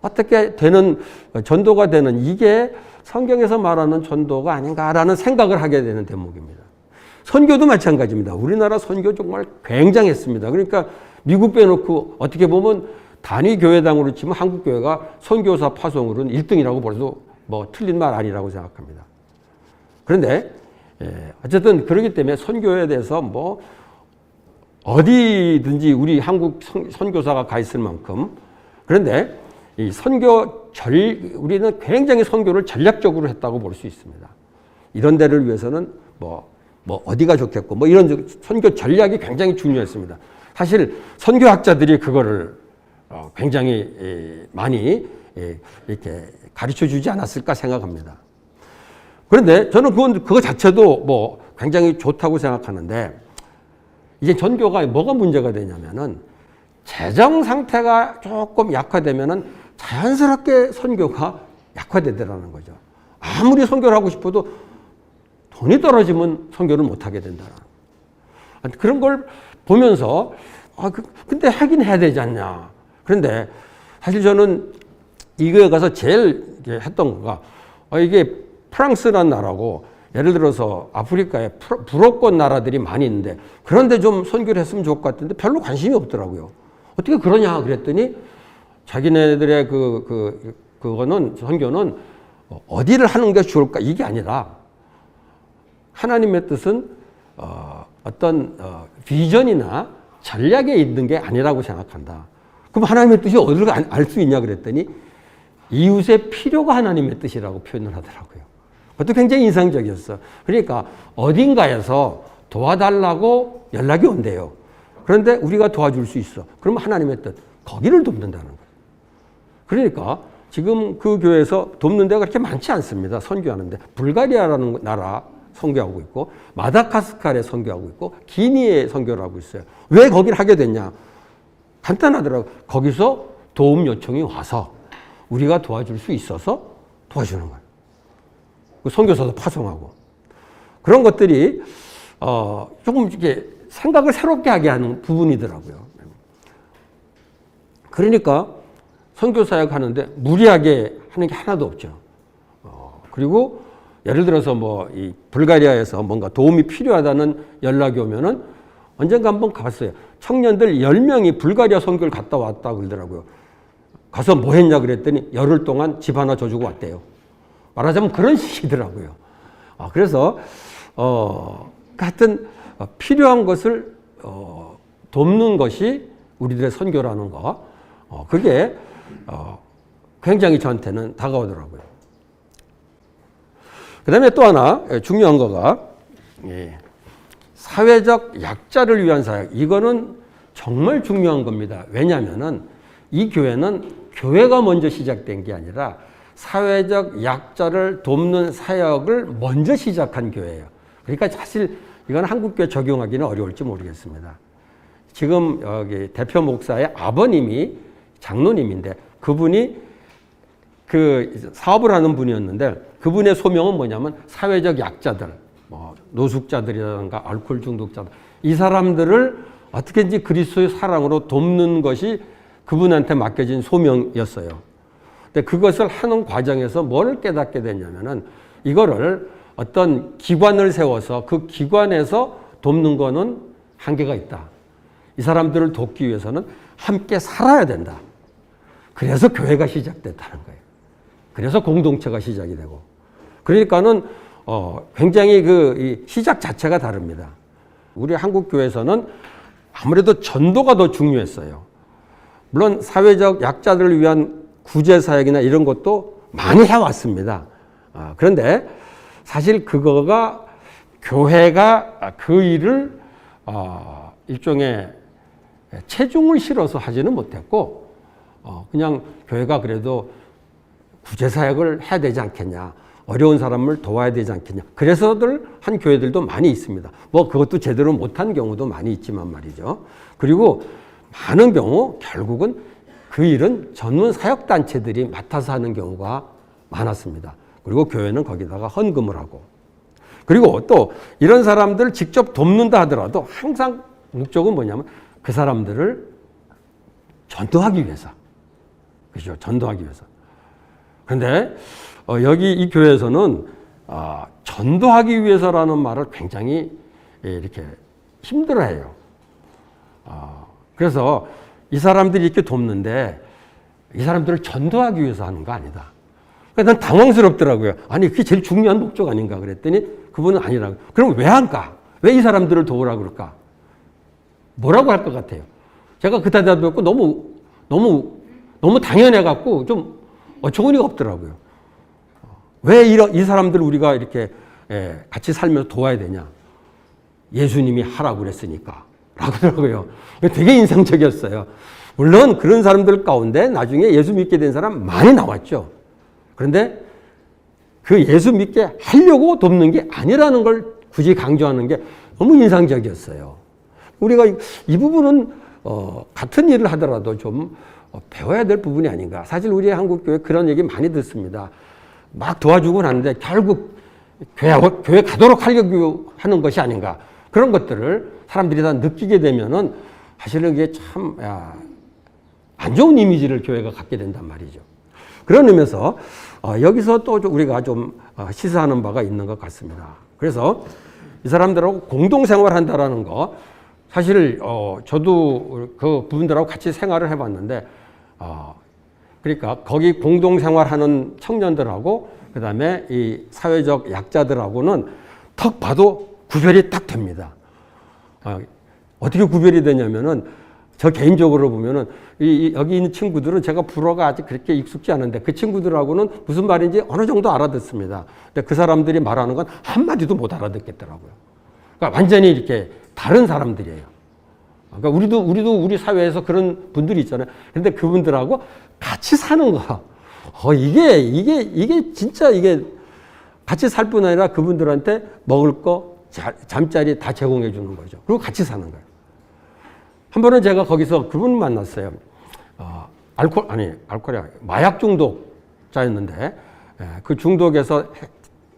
어떻게 되는 전도가 되는 이게 성경에서 말하는 전도가 아닌가라는 생각을 하게 되는 대목입니다. 선교도 마찬가지입니다. 우리나라 선교 정말 굉장했습니다. 그러니까 미국 빼놓고 어떻게 보면 단위 교회당으로 치면 한국 교회가 선교사 파송으로는 1등이라고 벌써 뭐 틀린 말 아니라고 생각합니다. 그런데 어쨌든 그렇기 때문에 선교에 대해서 뭐 어디든지 우리 한국 선교사가 가 있을 만큼, 그런데 이 우리는 굉장히 선교를 전략적으로 했다고 볼 수 있습니다. 이런 데를 위해서는 뭐 어디가 좋겠고 뭐 이런 선교 전략이 굉장히 중요했습니다. 사실 선교학자들이 그거를 굉장히 많이 이렇게 가르쳐 주지 않았을까 생각합니다. 그런데 저는 그거 자체도 뭐 굉장히 좋다고 생각하는데, 이제 전교가 뭐가 문제가 되냐면은 재정 상태가 조금 약화되면은 자연스럽게 선교가 약화되더라는 거죠. 아무리 선교를 하고 싶어도 돈이 떨어지면 선교를 못 하게 된다는. 그런 걸 보면서 근데 하긴 해야 되지 않냐. 그런데 사실 저는 이거에 가서 제일 했던 거가 이게 프랑스라는 나라고 예를 들어서 아프리카에 불어권 나라들이 많이 있는데 그런데 좀 선교를 했으면 좋을 것 같은데 별로 관심이 없더라고요. 어떻게 그러냐 그랬더니 자기네들의 그거는 선교는 어디를 하는 게 좋을까 이게 아니라 하나님의 뜻은 어떤 비전이나 전략에 있는 게 아니라고 생각한다. 그럼 하나님의 뜻이 어디를 알 수 있냐 그랬더니 이웃의 필요가 하나님의 뜻이라고 표현을 하더라고요. 그것도 굉장히 인상적이었어. 그러니까 어딘가에서 도와달라고 연락이 온대요. 그런데 우리가 도와줄 수 있어. 그러면 하나님의 뜻, 거기를 돕는다는 거예요. 그러니까 지금 그 교회에서 돕는 데가 그렇게 많지 않습니다. 선교하는데. 불가리아라는 나라 선교하고 있고, 마다가스카르에 선교하고 있고, 기니에 선교를 하고 있어요. 왜 거기를 하게 됐냐? 간단하더라고요. 거기서 도움 요청이 와서 우리가 도와줄 수 있어서 도와주는 거예요. 선교사도 파송하고. 그런 것들이 조금 이렇게 생각을 새롭게 하게 하는 부분이더라고요. 그러니까 선교사역 하는데 무리하게 하는 게 하나도 없죠. 그리고 예를 들어서 뭐 이 불가리아에서 뭔가 도움이 필요하다는 연락이 오면은 언젠가 한번 가봤어요. 청년들 10명이 불가리아 선교를 갔다 왔다 그러더라고요. 가서 뭐 했냐 그랬더니 열흘 동안 집 하나 줘주고 왔대요. 말하자면 그런 식이더라고요. 그래서 하여튼 필요한 것을 돕는 것이 우리들의 선교라는 거, 그게 굉장히 저한테는 다가오더라고요. 그 다음에 또 하나 중요한 거가 사회적 약자를 위한 사역. 이거는 정말 중요한 겁니다. 왜냐하면은 이 교회는 교회가 먼저 시작된 게 아니라 사회적 약자를 돕는 사역을 먼저 시작한 교회예요. 그러니까 사실 이건 한국교회 적용하기는 어려울지 모르겠습니다. 지금 여기 대표 목사의 아버님이 장로님인데 그분이 그 사업을 하는 분이었는데 그분의 소명은 뭐냐면 사회적 약자들, 뭐 노숙자들이라든가 알코올 중독자들, 이 사람들을 어떻게든지 그리스도의 사랑으로 돕는 것이 그분한테 맡겨진 소명이었어요. 근데 그것을 하는 과정에서 뭘 깨닫게 됐냐면은 이거를 어떤 기관을 세워서 그 기관에서 돕는 거는 한계가 있다. 이 사람들을 돕기 위해서는 함께 살아야 된다. 그래서 교회가 시작됐다는 거예요. 그래서 공동체가 시작이 되고. 그러니까는 굉장히 이 시작 자체가 다릅니다. 우리 한국 교회에서는 아무래도 전도가 더 중요했어요. 물론 사회적 약자들을 위한 구제 사역이나 이런 것도 많이 해왔습니다. 그런데 사실 그거가 교회가 그 일을 일종의 체중을 실어서 하지는 못했고 그냥 교회가 그래도 구제 사역을 해야 되지 않겠냐, 어려운 사람을 도와야 되지 않겠냐, 그래서들 한 교회들도 많이 있습니다. 뭐 그것도 제대로 못한 경우도 많이 있지만 말이죠. 그리고 많은 경우 결국은 그 일은 전문 사역단체들이 맡아서 하는 경우가 많았습니다. 그리고 교회는 거기다가 헌금을 하고. 그리고 또 이런 사람들을 직접 돕는다 하더라도 항상 목적은 뭐냐면 그 사람들을 전도하기 위해서. 그죠? 전도하기 위해서. 그런데 여기 이 교회에서는 전도하기 위해서라는 말을 굉장히 이렇게 힘들어해요. 그래서 이 사람들이 이렇게 돕는데 이 사람들을 전도하기 위해서 하는 거 아니다. 그러니까 난 당황스럽더라고요. 아니 그게 제일 중요한 목적 아닌가 그랬더니 그분은 아니라고. 그럼 왜 할까? 왜 이 사람들을 도우라고 그럴까? 뭐라고 할 것 같아요? 제가 그 대답을 듣고 너무 당연해갖고 좀 어처구니가 없더라고요. 왜 이 사람들을 우리가 이렇게 같이 살면서 도와야 되냐? 예수님이 하라고 그랬으니까. 라고 하더라고요. 되게 인상적이었어요. 물론 그런 사람들 가운데 나중에 예수 믿게 된 사람 많이 나왔죠. 그런데 그 예수 믿게 하려고 돕는 게 아니라는 걸 굳이 강조하는 게 너무 인상적이었어요. 우리가 이 부분은 같은 일을 하더라도 좀 배워야 될 부분이 아닌가. 사실 우리 한국교회 그런 얘기 많이 듣습니다. 막 도와주고 나는데 결국 교회 가도록 하려고 하는 것이 아닌가. 그런 것들을 사람들이 다 느끼게 되면은 사실은 그게 참 안 좋은 이미지를 교회가 갖게 된단 말이죠. 그런 의미에서 여기서 또 우리가 좀 시사하는 바가 있는 것 같습니다. 그래서 이 사람들하고 공동생활한다라는 거 사실 저도 그 부분들하고 같이 생활을 해봤는데 그러니까 거기 공동생활하는 청년들하고 그다음에 이 사회적 약자들하고는 턱 봐도 구별이 딱 됩니다. 어떻게 구별이 되냐면은 저 개인적으로 보면은 여기 있는 친구들은 제가 불어가 아직 그렇게 익숙지 않은데 그 친구들하고는 무슨 말인지 어느 정도 알아듣습니다. 근데 그 사람들이 말하는 건 한마디도 못 알아듣겠더라고요. 그러니까 완전히 이렇게 다른 사람들이에요. 그러니까 우리도 우리 사회에서 그런 분들이 있잖아요. 근데 그분들하고 같이 사는 거. 이게 진짜 이게 같이 살 뿐 아니라 그분들한테 먹을 거, 잠자리 다 제공해 주는 거죠. 그리고 같이 사는 거예요. 한 번은 제가 거기서 그분 만났어요. 마약 중독자였는데 그 중독에서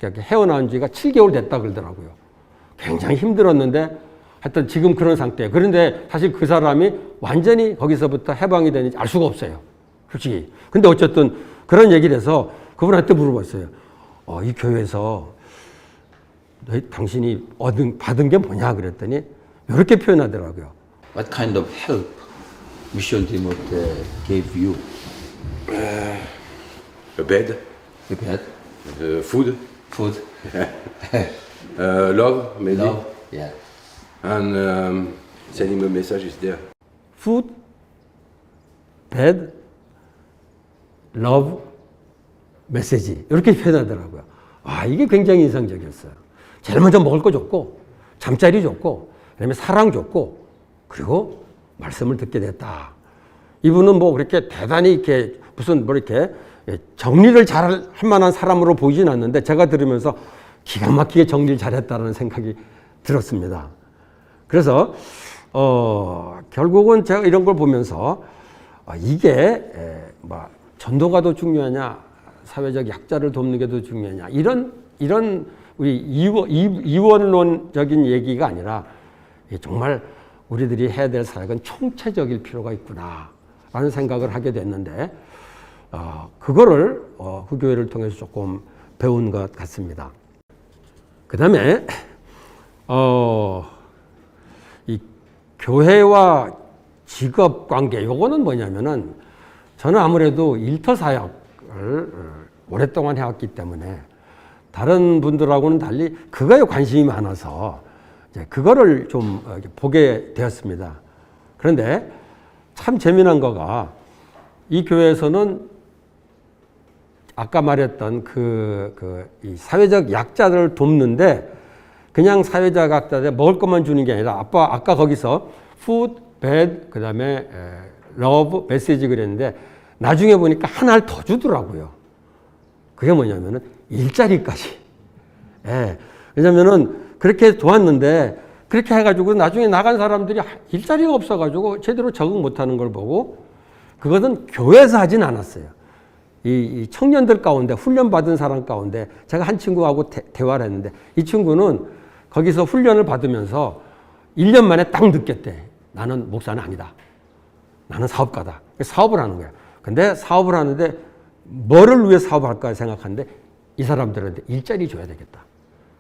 헤어나온 지가 7개월 됐다 그러더라고요. 굉장히 힘들었는데 하여튼 지금 그런 상태예요. 그런데 사실 그 사람이 완전히 거기서부터 해방이 되는지 알 수가 없어요. 솔직히. 근데 어쨌든 그런 얘기를 해서 그분한테 물어봤어요. 이 교회에서 당신이 받은 게 뭐냐 그랬더니 이렇게 표현하더라고요.
What kind of help Michel Timothée gave you?
A bed,
A bed,
food,
food,
love, maybe.
love, yeah.
And sending a message is there.
Food, bed, love, 메시지 이렇게 표현하더라고요. 이게 굉장히 인상적이었어요. 제일 먼저 먹을 거 줬고 잠자리 줬고 그다음에 사랑 줬고 그리고 말씀을 듣게 됐다. 이분은 뭐 그렇게 대단히 이렇게 무슨 뭐 이렇게 정리를 잘 할 만한 사람으로 보이진 않는데 제가 들으면서 기가 막히게 정리를 잘했다는 생각이 들었습니다. 그래서 결국은 제가 이런 걸 보면서 이게 뭐 전도가 더 중요하냐, 사회적 약자를 돕는 게 더 중요하냐 이런 우리 이원론적인 얘기가 아니라 정말 우리들이 해야 될 사역은 총체적일 필요가 있구나라는 생각을 하게 됐는데 그거를 그 교회를 통해서 조금 배운 것 같습니다. 그 다음에 이 교회와 직업 관계 요거는 뭐냐면은 저는 아무래도 일터 사역을 오랫동안 해왔기 때문에 다른 분들하고는 달리 그거에 관심이 많아서 이제 그거를 좀 보게 되었습니다. 그런데 참 재미난 거가 이 교회에서는 아까 말했던 이 사회적 약자들을 돕는데 그냥 사회적 약자들 먹을 것만 주는 게 아니라 아까 거기서 food, bed, 그 다음에 love, message 그랬는데 나중에 보니까 하나를 더 주더라고요. 그게 뭐냐면은 일자리까지. 왜냐면은 그렇게 도왔는데 그렇게 해가지고 나중에 나간 사람들이 일자리가 없어가지고 제대로 적응 못하는 걸 보고 그것은 교회에서 하진 않았어요. 이 청년들 가운데 훈련받은 사람 가운데 제가 한 친구하고 대화를 했는데 이 친구는 거기서 훈련을 받으면서 1년 만에 딱 느꼈대. 나는 목사는 아니다. 나는 사업가다. 사업을 하는 거야. 근데 사업을 하는데 뭐를 위해 사업할까 생각하는데 이 사람들한테 일자리 줘야 되겠다.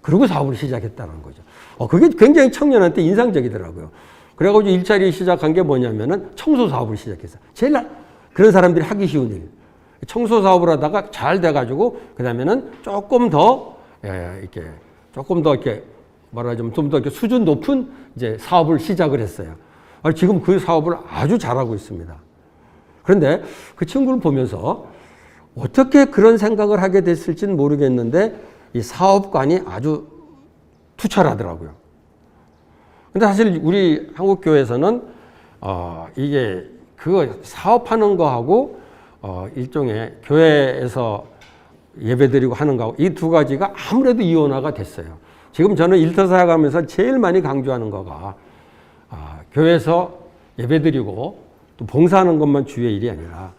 그리고 사업을 시작했다는 거죠. 그게 굉장히 청년한테 인상적이더라고요. 그래가지고 일자리 시작한 게 뭐냐면은 청소 사업을 시작했어요. 제일 그런 사람들이 하기 쉬운 일. 청소 사업을 하다가 잘 돼가지고 그 다음에는 조금 더 이렇게 말하자면 좀 더 이렇게 수준 높은 이제 사업을 시작을 했어요. 지금 그 사업을 아주 잘하고 있습니다. 그런데 그 친구를 보면서 어떻게 그런 생각을 하게 됐을지는 모르겠는데 이 사업관이 아주 투철하더라고요. 근데 사실 우리 한국 교회에서는 이게 그거 사업하는 거하고 일종의 교회에서 예배드리고 하는 거하고 이 두 가지가 아무래도 이원화가 됐어요. 지금 저는 일터사역 하면서 제일 많이 강조하는 거가 교회에서 예배드리고 또 봉사하는 것만 주의 일이 아니라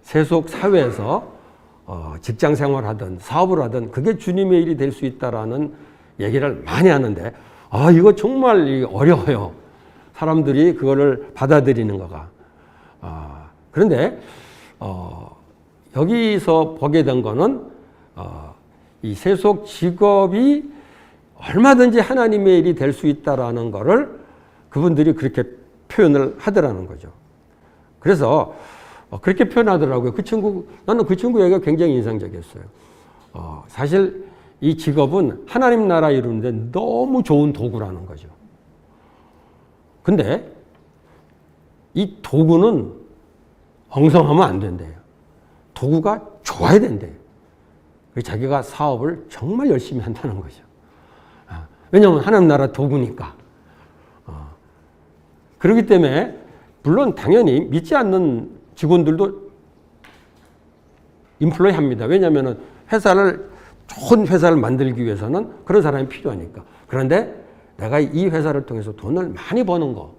세속 사회에서 직장 생활하든 사업을 하든 그게 주님의 일이 될 수 있다라는 얘기를 많이 하는데 이거 정말 어려워요. 사람들이 그거를 받아들이는 거가. 그런데 여기서 보게 된 거는 이 세속 직업이 얼마든지 하나님의 일이 될 수 있다라는 거를 그분들이 그렇게 표현을 하더라는 거죠. 그래서 그렇게 표현하더라고요. 나는 그 친구 얘기가 굉장히 인상적이었어요. 사실 이 직업은 하나님 나라 이루는데 너무 좋은 도구라는 거죠. 근데 이 도구는 엉성하면 안 된대요. 도구가 좋아야 된대요. 자기가 사업을 정말 열심히 한다는 거죠. 왜냐하면 하나님 나라 도구니까. 그렇기 때문에 물론 당연히 믿지 않는 직원들도 인플로이 합니다. 왜냐하면 좋은 회사를 만들기 위해서는 그런 사람이 필요하니까. 그런데 내가 이 회사를 통해서 돈을 많이 버는 거,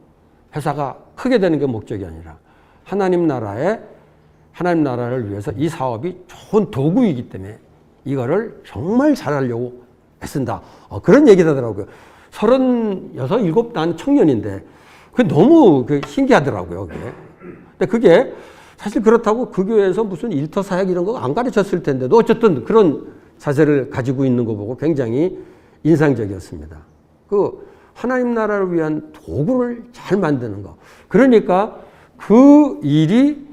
회사가 크게 되는 게 목적이 아니라 하나님 나라를 위해서 이 사업이 좋은 도구이기 때문에 이거를 정말 잘하려고 애쓴다. 그런 얘기를 하더라고요. 36, 7 난 청년인데 그게 너무 신기하더라고요. 근데 그게 사실 그렇다고 그 교회에서 무슨 일터 사역 이런 거 안 가르쳤을 텐데도 어쨌든 그런 자세를 가지고 있는 거 보고 굉장히 인상적이었습니다. 하나님 나라를 위한 도구를 잘 만드는 거. 그러니까 그 일이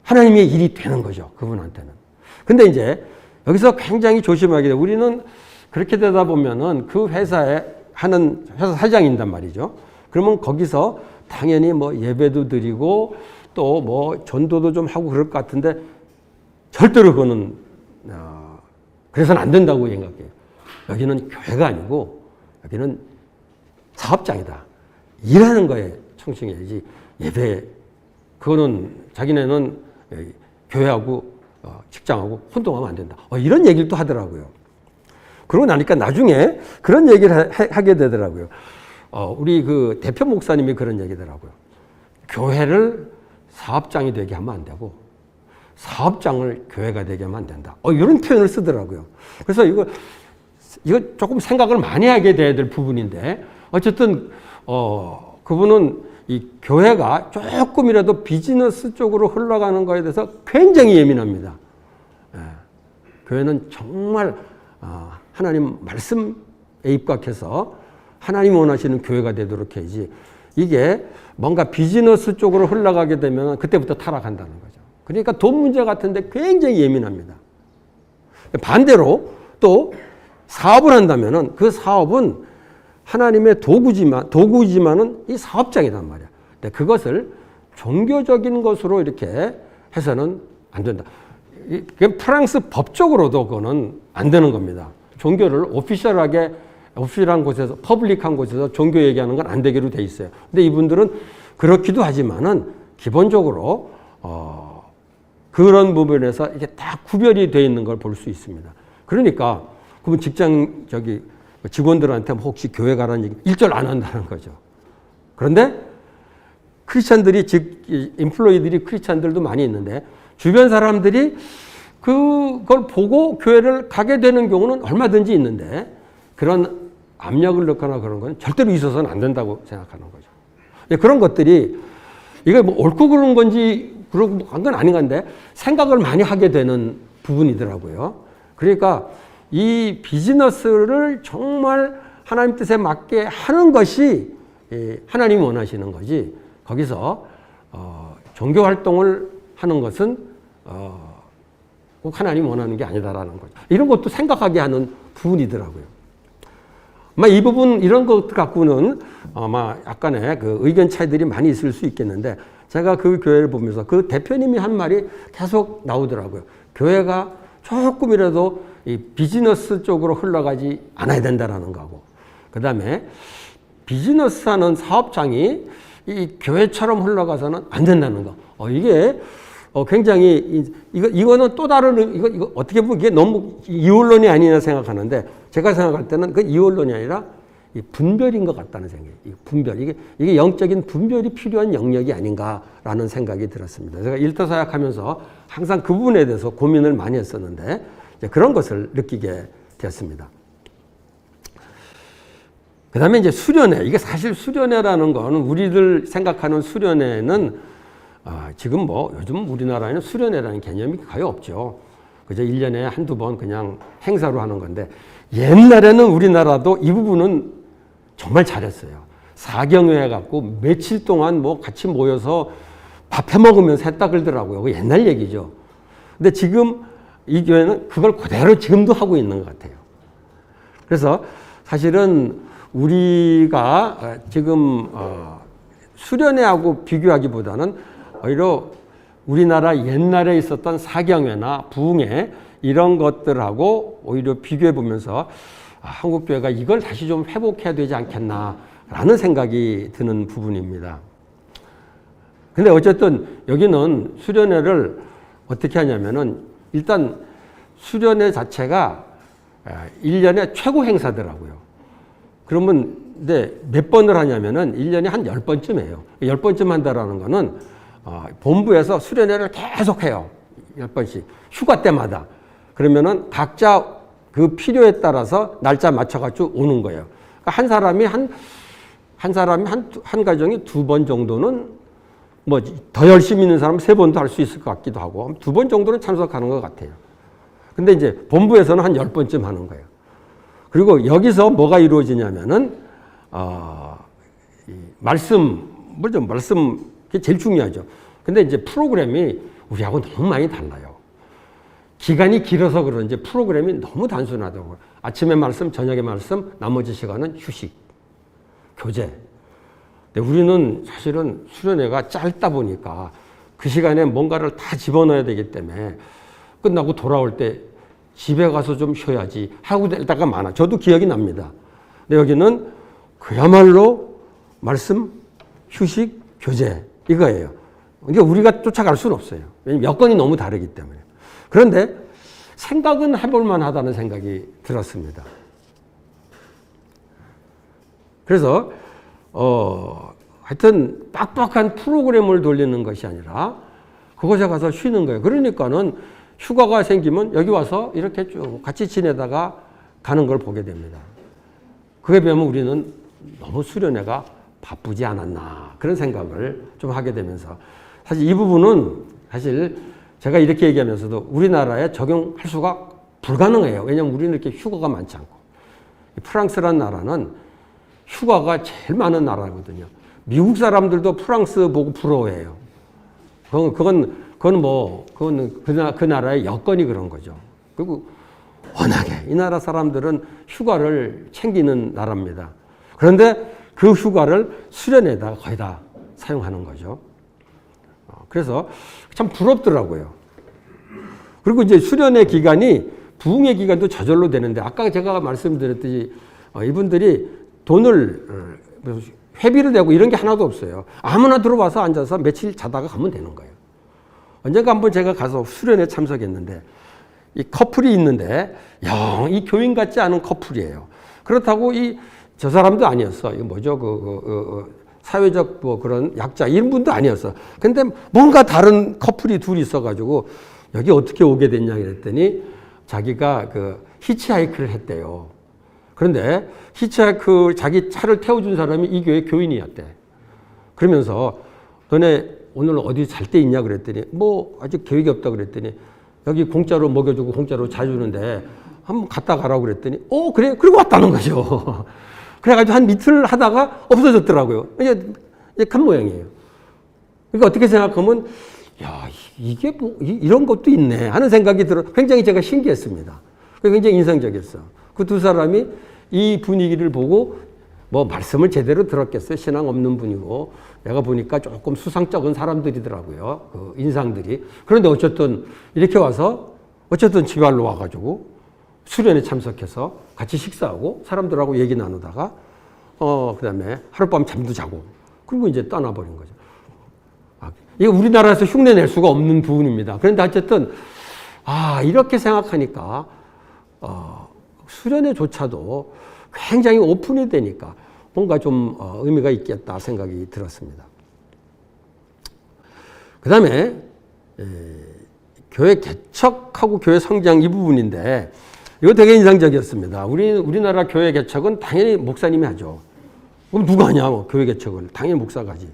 하나님의 일이 되는 거죠. 그분한테는. 근데 이제 여기서 굉장히 조심하게 돼. 우리는 그렇게 되다 보면은 그 회사 사장인단 말이죠. 그러면 거기서 당연히 예배도 드리고 또 전도도 좀 하고 그럴 것 같은데 절대로 그거는 그래서는 안 된다고 생각해요. 여기는 교회가 아니고 여기는 사업장이다. 일하는 거에 청칭해야지 그거는 자기네는 교회하고 직장하고 혼동하면 안 된다. 이런 얘기를 또 하더라고요. 그러고 나니까 나중에 그런 얘기를 하게 되더라고요. 우리 그 대표 목사님이 그런 얘기더라고요. 교회를 사업장이 되게 하면 안 되고 사업장을 교회가 되게 하면 안 된다. 이런 표현을 쓰더라고요. 그래서 이거 조금 생각을 많이 하게 돼야 될 부분인데 어쨌든 그분은 이 교회가 조금이라도 비즈니스 쪽으로 흘러가는 거에 대해서 굉장히 예민합니다. 교회는 정말 하나님 말씀에 입각해서 하나님 원하시는 교회가 되도록 해야지 이게 뭔가 비즈니스 쪽으로 흘러가게 되면 그때부터 타락한다는 거죠. 그러니까 돈 문제 같은데 굉장히 예민합니다. 반대로 또 사업을 한다면은 그 사업은 하나님의 도구지만은 이 사업장이란 말이야. 근데 그것을 종교적인 것으로 이렇게 해서는 안 된다. 프랑스 법적으로도 그거는 안 되는 겁니다. 종교를 오피셜한 곳에서, 퍼블릭한 곳에서 종교 얘기하는 건 안 되기로 돼 있어요. 근데 이분들은 그렇기도 하지만은 기본적으로 그런 부분에서 이게 다 구별이 되어 있는 걸 볼 수 있습니다. 그러니까 그러면 직원들한테 혹시 교회 가라는 얘기 일절 안 한다는 거죠. 그런데 크리스찬들이 인플로이들이 크리스찬들도 많이 있는데 주변 사람들이 그걸 보고 교회를 가게 되는 경우는 얼마든지 있는데 그런 압력을 넣거나 그런 건 절대로 있어서는 안 된다고 생각하는 거죠. 그런 것들이 이게 옳고 그른 건지 그러고 건 아닌 건데 생각을 많이 하게 되는 부분이더라고요. 그러니까 이 비즈니스를 정말 하나님 뜻에 맞게 하는 것이 하나님이 원하시는 거지, 거기서 종교 활동을 하는 것은 꼭 하나님이 원하는 게 아니다라는 거죠. 이런 것도 생각하게 하는 부분이더라고요. 아마 이 부분, 이런 것 갖고는 아마 약간의 그 의견 차이들이 많이 있을 수 있겠는데, 제가 그 교회를 보면서 그 대표님이 한 말이 계속 나오더라고요. 교회가 조금이라도 이 비즈니스 쪽으로 흘러가지 않아야 된다라는 거고, 그 다음에 비즈니스 하는 사업장이 이 교회처럼 흘러가서는 안 된다는 거. 이게 굉장히 이거는 또 다른 이거 어떻게 보면 이게 너무 이원론이 아니냐 생각하는데, 제가 생각할 때는 그 이원론이 아니라 이 분별인 것 같다는 생각이에요. 이 분별, 이게 영적인 분별이 필요한 영역이 아닌가라는 생각이 들었습니다. 제가 일터사역하면서 항상 그 부분에 대해서 고민을 많이 했었는데 이제 그런 것을 느끼게 되었습니다. 그 다음에 이제 수련회. 이게 사실 수련회라는 거는 우리들 생각하는 수련회는 지금 뭐 요즘 우리나라에는 수련회라는 개념이 거의 없죠. 그저 1년에 한두 번 그냥 행사로 하는 건데, 옛날에는 우리나라도 이 부분은 정말 잘했어요. 사경회 갖고 며칠 동안 뭐 같이 모여서 밥 해 먹으면서 했다 그러더라고요. 그 옛날 얘기죠. 근데 지금 이 교회는 그걸 그대로 지금도 하고 있는 것 같아요. 그래서 사실은 우리가 지금 수련회하고 비교하기보다는 오히려 우리나라 옛날에 있었던 사경회나 부흥회 이런 것들하고 오히려 비교해 보면서 한국교회가 이걸 다시 좀 회복해야 되지 않겠나라는 생각이 드는 부분입니다. 근데 어쨌든 여기는 수련회를 어떻게 하냐면은 일단 수련회 자체가 1년에 최고 행사더라고요. 그러면 근데 몇 번을 하냐면은 1년에 한 10번쯤 해요. 10번쯤 한다라는 거는 본부에서 수련회를 계속 해요. 10번씩. 휴가 때마다. 그러면은 각자 그 필요에 따라서 날짜 맞춰가지고 오는 거예요. 그러니까 한 사람이 한 가정이 2번 정도는 뭐 더 열심히 있는 사람은 3번도 할 수 있을 것 같기도 하고 2번 정도는 참석하는 것 같아요. 근데 이제 본부에서는 한 10번쯤 하는 거예요. 그리고 여기서 뭐가 이루어지냐면은 말씀 그게 제일 중요하죠. 근데 이제 프로그램이 우리하고 너무 많이 달라요. 기간이 길어서 그런지 프로그램이 너무 단순하다고. 아침에 말씀, 저녁에 말씀, 나머지 시간은 휴식, 교제. 근데 우리는 사실은 수련회가 짧다 보니까 그 시간에 뭔가를 다 집어넣어야 되기 때문에 끝나고 돌아올 때 집에 가서 좀 쉬어야지 하고 될 때가 많아. 저도 기억이 납니다. 근데 여기는 그야말로 말씀, 휴식, 교제 이거예요. 그러니까 우리가 쫓아갈 수는 없어요. 왜냐하면 여건이 너무 다르기 때문에. 그런데 생각은 해볼 만하다는 생각이 들었습니다. 그래서 하여튼 빡빡한 프로그램을 돌리는 것이 아니라 그곳에 가서 쉬는 거예요. 그러니까는 휴가가 생기면 여기 와서 이렇게 쭉 같이 지내다가 가는 걸 보게 됩니다. 그에 비하면 우리는 너무 수련회가 바쁘지 않았나 그런 생각을 좀 하게 되면서 사실 이 부분은 사실 제가 이렇게 얘기하면서도 우리나라에 적용할 수가 불가능해요. 왜냐하면 우리는 이렇게 휴가가 많지 않고. 프랑스라는 나라는 휴가가 제일 많은 나라거든요. 미국 사람들도 프랑스 보고 부러워해요. 그건 그 나라의 여건이 그런 거죠. 그리고 워낙에 이 나라 사람들은 휴가를 챙기는 나라입니다. 그런데 그 휴가를 수련회에다가 거의 다 사용하는 거죠. 그래서 참 부럽더라고요. 그리고 이제 수련회 기간이 부흥회 기간도 저절로 되는데 아까 제가 말씀드렸듯이 이분들이 돈을 회비를 내고 이런 게 하나도 없어요. 아무나 들어와서 앉아서 며칠 자다가 가면 되는 거예요. 언젠가 한번 제가 가서 수련회 참석했는데 이 커플이 있는데 영 이 교인 같지 않은 커플이에요. 그렇다고 저 사람도 아니었어. 이거 뭐죠? 사회적 뭐 그런 약자 이런 분도 아니었어. 근데 뭔가 다른 커플이 둘이 있어가지고 여기 어떻게 오게 됐냐 그랬더니 자기가 히치하이크를 했대요. 그런데 히치하이크 자기 차를 태워준 사람이 이 교회 교인이었대. 그러면서 너네 오늘 어디 잘 데 있냐 그랬더니 뭐 아직 계획이 없다 그랬더니 여기 공짜로 먹여주고 공짜로 자주는데 한번 갔다 가라고 그랬더니 그래 그리고 왔다는 거죠. 그래가지고 한 이틀 하다가 없어졌더라고요. 이제 간 모양이에요. 그러니까 어떻게 생각하면 야 이게 뭐 이런 것도 있네 하는 생각이 들어 굉장히 제가 신기했습니다. 굉장히 인상적이었어. 그 두 사람이 이 분위기를 보고 뭐 말씀을 제대로 들었겠어요. 신앙 없는 분이고 내가 보니까 조금 수상쩍은 사람들이더라고요. 그 인상들이. 그런데 어쨌든 이렇게 와서 어쨌든 지발로 와가지고 수련회 참석해서 같이 식사하고 사람들하고 얘기 나누다가 그다음에 하룻밤 잠도 자고 그리고 이제 떠나버린 거죠. 이거 우리나라에서 흉내 낼 수가 없는 부분입니다. 그런데 어쨌든 이렇게 생각하니까 수련회조차도 굉장히 오픈이 되니까 뭔가 좀 의미가 있겠다 생각이 들었습니다. 그 다음에 교회 개척하고 교회 성장 이 부분인데 이거 되게 인상적이었습니다. 우리나라 교회 개척은 당연히 목사님이 하죠. 그럼 누가 하냐? 교회 개척을 당연히 목사가 하지.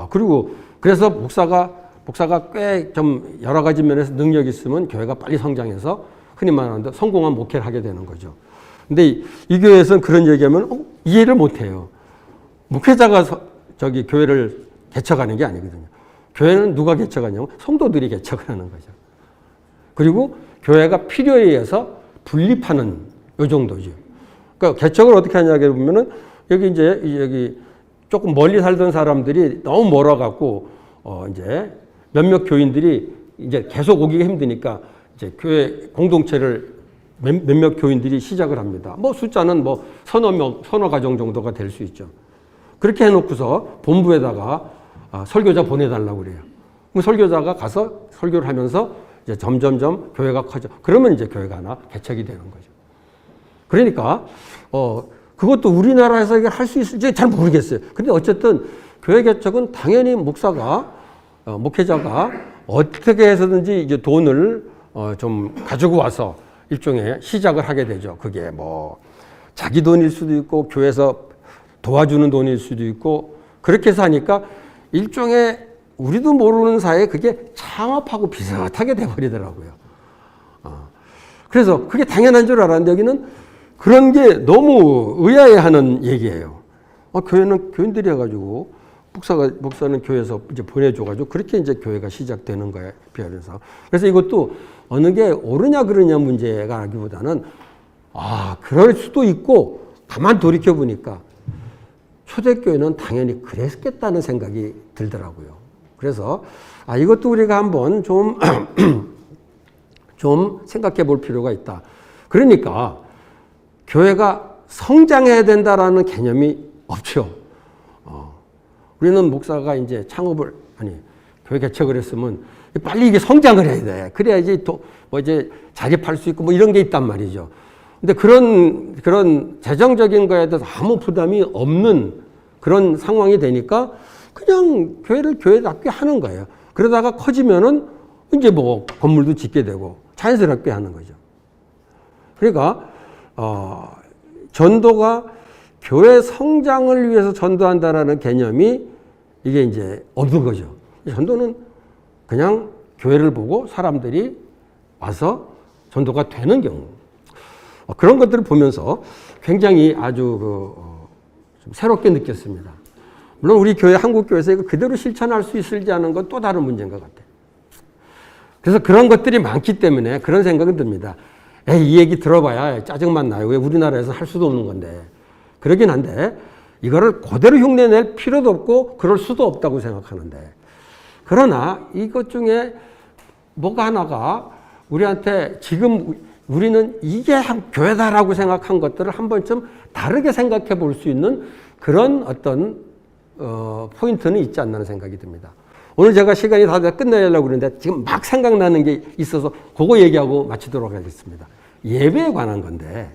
그리고 그래서 목사가 꽤 좀 여러 가지 면에서 능력이 있으면 교회가 빨리 성장해서 흔히 말하는 성공한 목회를 하게 되는 거죠. 근데 이 교회에서는 그런 얘기하면 이해를 못 해요. 목회자가 교회를 개척하는 게 아니거든요. 교회는 누가 개척하냐면 성도들이 개척을 하는 거죠. 그리고 교회가 필요에 의해서 분립하는 요 정도죠. 그러니까 개척을 어떻게 하냐 보면은 여기 조금 멀리 살던 사람들이 너무 멀어갖고 이제 몇몇 교인들이 이제 계속 오기가 힘드니까 이제 교회 공동체를 몇몇 교인들이 시작을 합니다. 뭐 숫자는 뭐 서너 가정 정도가 될 수 있죠. 그렇게 해놓고서 본부에다가 설교자 보내달라고 그래요. 그럼 설교자가 가서 설교를 하면서 이제 점점점 교회가 커져. 그러면 이제 교회가 하나 개척이 되는 거죠. 그러니까 그것도 우리나라에서 이걸 할 수 있을지 잘 모르겠어요. 근데 어쨌든 교회 개척은 당연히 목회자가 어떻게 해서든지 이제 돈을 좀 가지고 와서 일종의 시작을 하게 되죠. 그게 뭐 자기 돈일 수도 있고 교회에서 도와주는 돈일 수도 있고 그렇게 해서 하니까 일종의 우리도 모르는 사이에 그게 창업하고 비슷하게 돼버리더라고요. 그래서 그게 당연한 줄 알았는데 여기는 그런 게 너무 의아해하는 얘기예요. 교회는 교인들이 해가지고 목사는 교회에서 이제 보내줘가지고 그렇게 이제 교회가 시작되는 거에 비하면서. 그래서 이것도 어느 게 옳으냐 그러냐 문제가 아니기보다는 그럴 수도 있고 가만 돌이켜 보니까 초대교회는 당연히 그랬겠다는 생각이 들더라고요. 그래서 이것도 우리가 한번 좀 생각해 볼 필요가 있다. 그러니까 교회가 성장해야 된다라는 개념이 없죠. 우리는 목사가 이제 교회 개척을 했으면 빨리 이게 성장을 해야 돼. 그래야지 이제 자립할 수 있고 뭐 이런 게 있단 말이죠. 근데 그런 재정적인 거에 대해서 아무 부담이 없는 그런 상황이 되니까 그냥 교회를 교회답게 하는 거예요. 그러다가 커지면은 이제 뭐 건물도 짓게 되고 자연스럽게 하는 거죠. 그러니까 전도가 교회 성장을 위해서 전도한다라는 개념이 이게 이제 없는 거죠. 전도는 그냥 교회를 보고 사람들이 와서 전도가 되는 경우. 그런 것들을 보면서 굉장히 아주 좀 새롭게 느꼈습니다. 물론 우리 교회, 한국교회에서 이거 그대로 실천할 수 있을지 하는 건 또 다른 문제인 것 같아요. 그래서 그런 것들이 많기 때문에 그런 생각은 듭니다. 이 얘기 들어봐야 짜증만 나요. 왜 우리나라에서 할 수도 없는 건데. 그러긴 한데 이거를 그대로 흉내낼 필요도 없고 그럴 수도 없다고 생각하는데 그러나 이것 중에 뭐가 하나가 우리한테 지금 우리는 이게 교회다라고 생각한 것들을 한 번쯤 다르게 생각해 볼 수 있는 그런 어떤 포인트는 있지 않나 생각이 듭니다. 오늘 제가 시간이 다 끝내려고 그러는데 지금 막 생각나는 게 있어서 그거 얘기하고 마치도록 하겠습니다. 예배에 관한 건데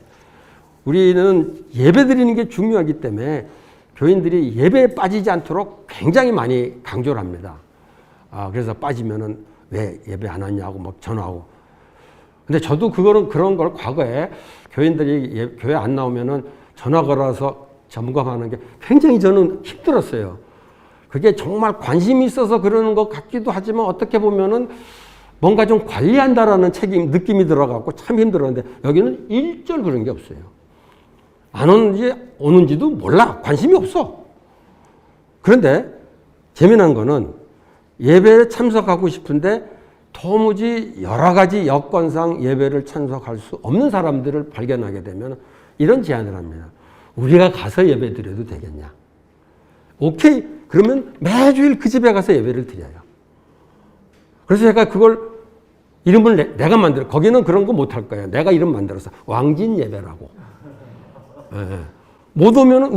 우리는 예배 드리는 게 중요하기 때문에 교인들이 예배에 빠지지 않도록 굉장히 많이 강조를 합니다. 그래서 빠지면은 왜 예배 안 왔냐고 막 전화하고. 근데 저도 그런 걸 과거에 교인들이 교회 안 나오면은 전화 걸어서 점검하는 게 굉장히 저는 힘들었어요. 그게 정말 관심이 있어서 그러는 것 같기도 하지만 어떻게 보면은 뭔가 좀 관리한다라는 책임, 느낌이 들어갖고 참 힘들었는데 여기는 일절 그런 게 없어요. 안 오는지도 몰라. 관심이 없어. 그런데 재미난 거는 예배에 참석하고 싶은데 도무지 여러 가지 여건상 예배를 참석할 수 없는 사람들을 발견하게 되면 이런 제안을 합니다. 우리가 가서 예배 드려도 되겠냐? 오케이. 그러면 매주일 그 집에 가서 예배를 드려요. 그래서 제가 그걸 이름을 내가 만들어. 거기는 그런 거 못할 거예요. 내가 이름 만들어서 왕진 예배라고. 예. 못 오면은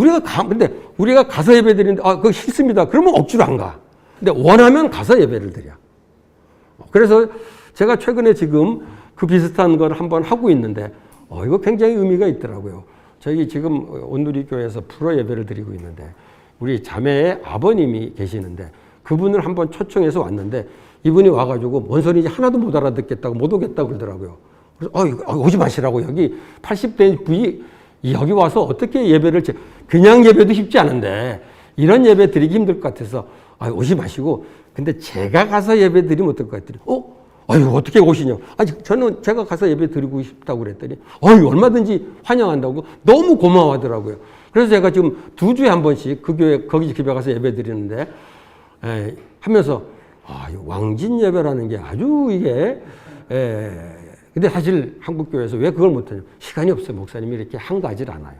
근데 우리가 가서 예배 드리는데 그거 싫습니다. 그러면 억지로 안 가. 근데 원하면 가서 예배를 드려. 그래서 제가 최근에 지금 그 비슷한 걸 한번 하고 있는데 이거 굉장히 의미가 있더라고요. 저희 지금 온누리교회에서 불어 예배를 드리고 있는데 우리 자매의 아버님이 계시는데 그분을 한번 초청해서 왔는데 이분이 와가지고 뭔 소리인지 하나도 못 알아듣겠다고 못 오겠다고 그러더라고요. 그래서 오지 마시라고. 여기 80대 분이 여기 와서 어떻게 예배를 그냥 예배도 쉽지 않은데 이런 예배 드리기 힘들 것 같아서 오지 마시고 근데 제가 가서 예배 드리면 어떨 것 같더니 어떻게 오시냐. 저는 제가 가서 예배 드리고 싶다고 그랬더니 얼마든지 환영한다고 너무 고마워하더라고요. 그래서 제가 지금 2주에 한 번씩 거기 집에 가서 예배 드리는데 하면서 왕진 예배라는 게 아주 이게 근데 사실 한국교회에서 왜 그걸 못하냐. 시간이 없어요. 목사님이 이렇게 한가하질 않아요.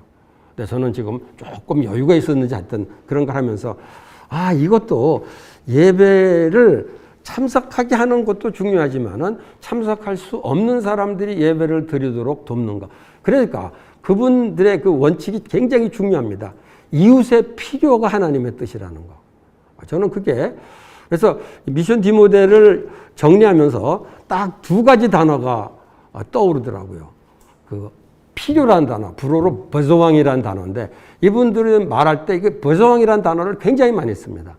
근데 저는 지금 조금 여유가 있었는지 하여튼 그런 걸 하면서 이것도 예배를 참석하게 하는 것도 중요하지만은 참석할 수 없는 사람들이 예배를 드리도록 돕는 것. 그러니까 그분들의 그 원칙이 굉장히 중요합니다. 이웃의 필요가 하나님의 뜻이라는 거. 저는 그게 그래서 미션 디모델을 정리하면서 딱 2가지 단어가 떠오르더라고요. 그 필요란 단어, 불어로 버저왕이라는 단어인데 이분들은 말할 때 이게 버저왕이라는 단어를 굉장히 많이 씁니다.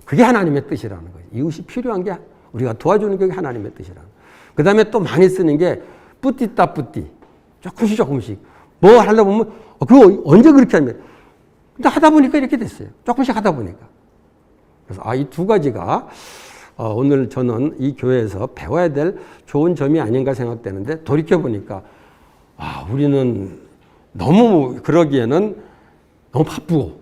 그게 하나님의 뜻이라는 거예요. 이웃이 필요한 게 우리가 도와주는 게 하나님의 뜻이라는 거예요. 그 다음에 또 많이 쓰는 게 뿌띠따 뿌띠. 조금씩. 뭐 하다 보면 그거 언제 그렇게 하면 근데 하다 보니까 이렇게 됐어요. 조금씩 하다 보니까. 그래서 이 2가지가 오늘 저는 이 교회에서 배워야 될 좋은 점이 아닌가 생각되는데 돌이켜보니까 우리는 너무 그러기에는 너무 바쁘고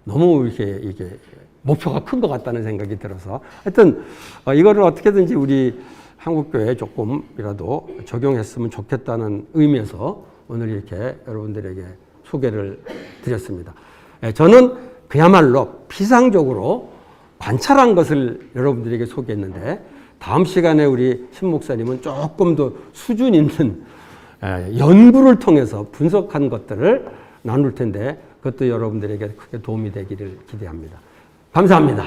너무 이게 목표가 큰 것 같다는 생각이 들어서 하여튼 이거를 어떻게든지 우리 한국교회에 조금이라도 적용했으면 좋겠다는 의미에서 오늘 이렇게 여러분들에게 소개를 드렸습니다. 저는 그야말로 피상적으로 관찰한 것을 여러분들에게 소개했는데 다음 시간에 우리 신 목사님은 조금 더 수준 있는 연구를 통해서 분석한 것들을 나눌 텐데 그것도 여러분들에게 크게 도움이 되기를 기대합니다. 감사합니다.